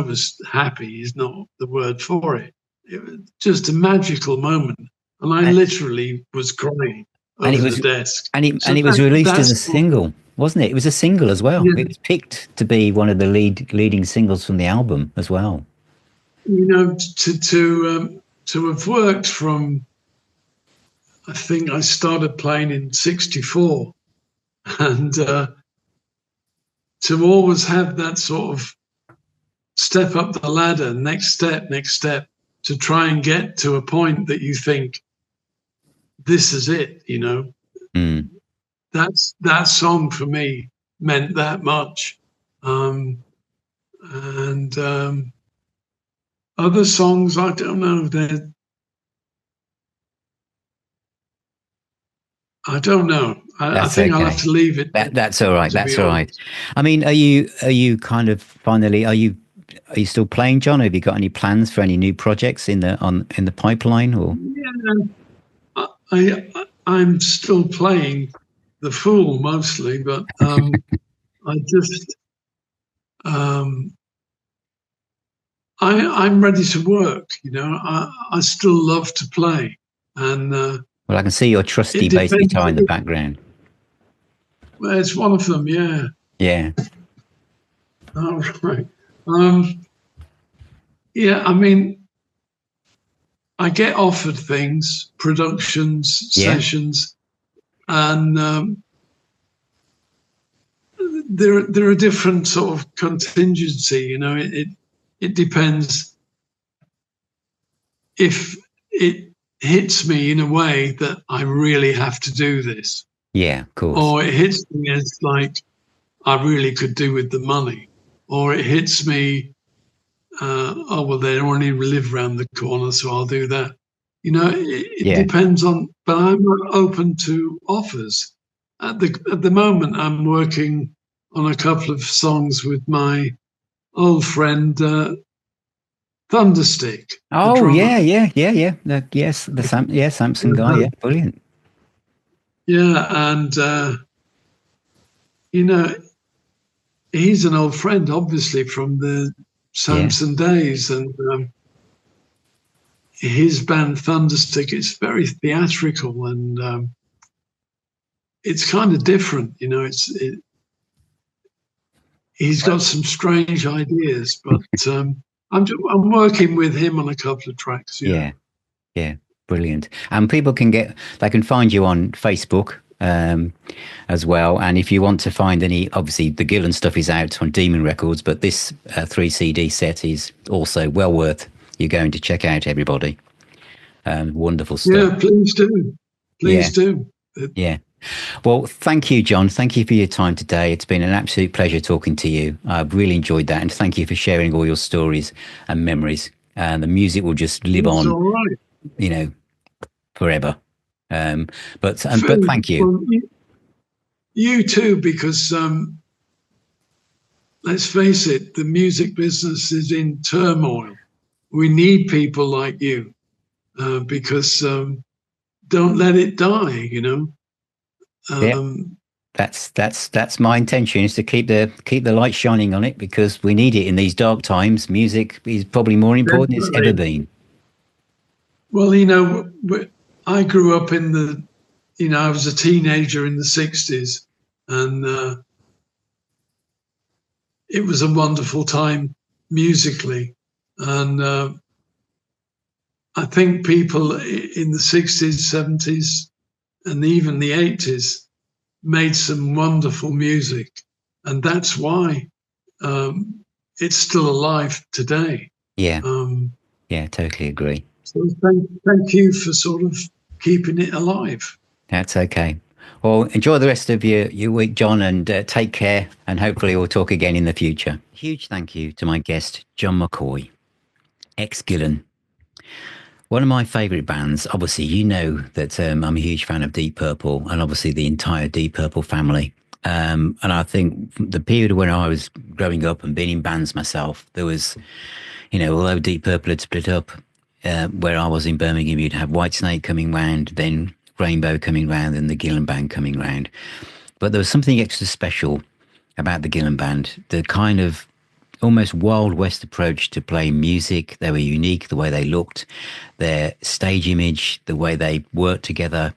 was happy is not the word for it. It was just a magical moment, and I literally was crying over the desk. And it was released as a single, wasn't it? It was a single as well. Yeah. It was picked to be one of the leading singles from the album as well. You know, to have worked from, I think I started playing in '64, and to always have that sort of step up the ladder, next step, to try and get to a point that you think, this is it, you know. That song for me meant that much. And other songs, I don't know. I don't know. I think I'll have to leave it. That's all right. That's all right. I mean, are you kind of finally, are you are you still playing, John? Have you got any plans for any new projects in the pipeline? Or I'm still playing the Fool mostly, but I just I'm ready to work. I still love to play, and well, I can see your trusty bass guitar in the background. Well, it's one of them, yeah. Yeah. All right. Yeah, I mean, I get offered things, productions, sessions, and there are different sort of contingency. It depends if it hits me in a way that I really have to do this. Yeah, of course. Or it hits me as like I really could do with the money. Or it hits me, oh, well, they only live around the corner, so I'll do that. It depends on, but I'm open to offers. At the moment, I'm working on a couple of songs with my old friend, Thunderstick. Oh, yeah. The Samson guy, yeah, brilliant. Yeah, and, he's an old friend, obviously, from the Samson days, and his band Thunderstick is very theatrical, and it's kind of different. He's got some strange ideas, but I'm working with him on a couple of tracks. Yeah, brilliant. And people they can find you on Facebook as well. And if you want to find any, obviously the Gillan stuff is out on Demon Records, but this 3 CD set is also well worth you going to check out, everybody. Wonderful stuff. Yeah, please do. Please do. Yeah. Well, thank you, John. Thank you for your time today. It's been an absolute pleasure talking to you. I've really enjoyed that. And thank you for sharing all your stories and memories. And the music will just live on, all right. Forever. But thank you. Well, you too, because let's face it, the music business is in turmoil. We need people like you because don't let it die. That's my intention, is to keep the light shining on it, because we need it in these dark times. Music is probably more important than it's ever been. Well, I grew up I was a teenager in the 60s, and it was a wonderful time musically. And I think people in the 60s, 70s, and even the 80s made some wonderful music. And that's why it's still alive today. Yeah. Totally agree. So thank you for sort of keeping it alive. That's okay. Well, enjoy the rest of your week, John, and take care, and hopefully we'll talk again in the future. Huge thank you to my guest, John McCoy, ex-Gillan. One of my favourite bands. Obviously, you know that I'm a huge fan of Deep Purple, and obviously the entire Deep Purple family. And I think the period when I was growing up and being in bands myself, there was, although Deep Purple had split up, where I was in Birmingham, you'd have Whitesnake coming round, then Rainbow coming round, and the Gillan Band coming round. But there was something extra special about the Gillan Band, the kind of almost Wild West approach to playing music. They were unique, the way they looked, their stage image, the way they worked together.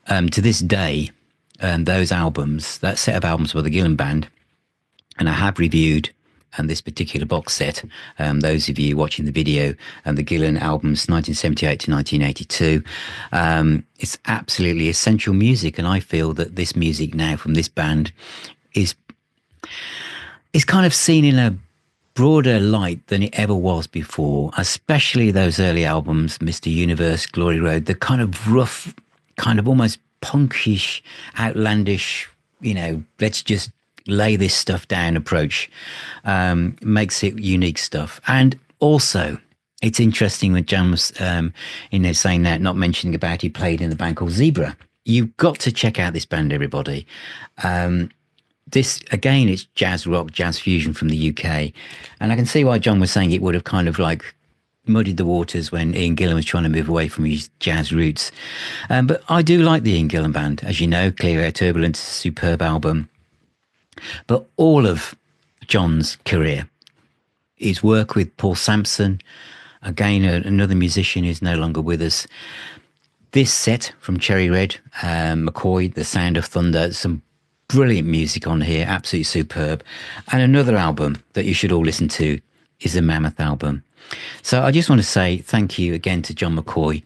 To this day, those albums, that set of albums by the Gillan Band, and I have reviewed this particular box set, those of you watching the video, and the Gillan albums 1978 to 1982, it's absolutely essential music. And I feel that this music now from this band is kind of seen in a broader light than it ever was before, especially those early albums, Mr. Universe, Glory Road, the kind of rough, kind of almost punkish, outlandish, let's just lay this stuff down approach, makes it unique stuff. And also, it's interesting when Jan was saying that, not mentioning about he played in the band called Zzebra. You've got to check out this band, everybody. this, again, it's jazz rock, jazz fusion from the UK. And I can see why John was saying it would have kind of like muddied the waters when Ian Gillan was trying to move away from his jazz roots. But I do like the Ian Gillan Band. As you know, Clear Air Turbulence, superb album. But all of John's career, his work with Paul Samson, again, another musician who's no longer with us. This set from Cherry Red, McCoy, The Sound of Thunder, some brilliant music on here, absolutely superb. And another album that you should all listen to is the Mammoth album. So I just want to say thank you again to John McCoy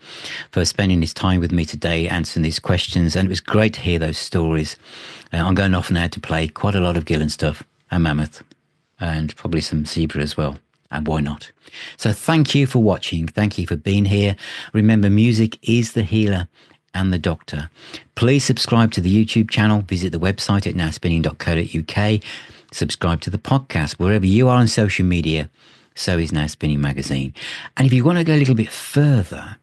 for spending his time with me today, answering these questions. And it was great to hear those stories. I'm going off now to play quite a lot of Gillan stuff and Mammoth and probably some Zzebra as well. And why not? So thank you for watching. Thank you for being here. Remember, music is the healer and the doctor. Please subscribe to the YouTube channel. Visit the website at nowspinning.co.uk. Subscribe to the podcast wherever you are on social media. So is Now Spinning Magazine. And if you want to go a little bit further,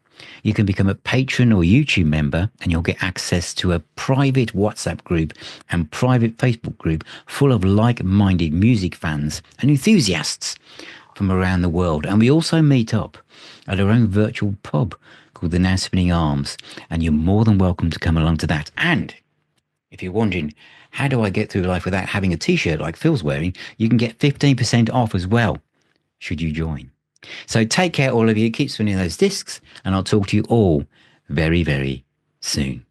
you can become a patron or YouTube member and you'll get access to a private WhatsApp group and private Facebook group full of like-minded music fans and enthusiasts from around the world. And we also meet up at our own virtual pub called the Now Spinning Arms, and you're more than welcome to come along to that. And if you're wondering, how do I get through life without having a t-shirt like Phil's wearing, you can get 15% off as well, should you join. So take care, all of you. Keep spinning those discs, and I'll talk to you all very, very soon.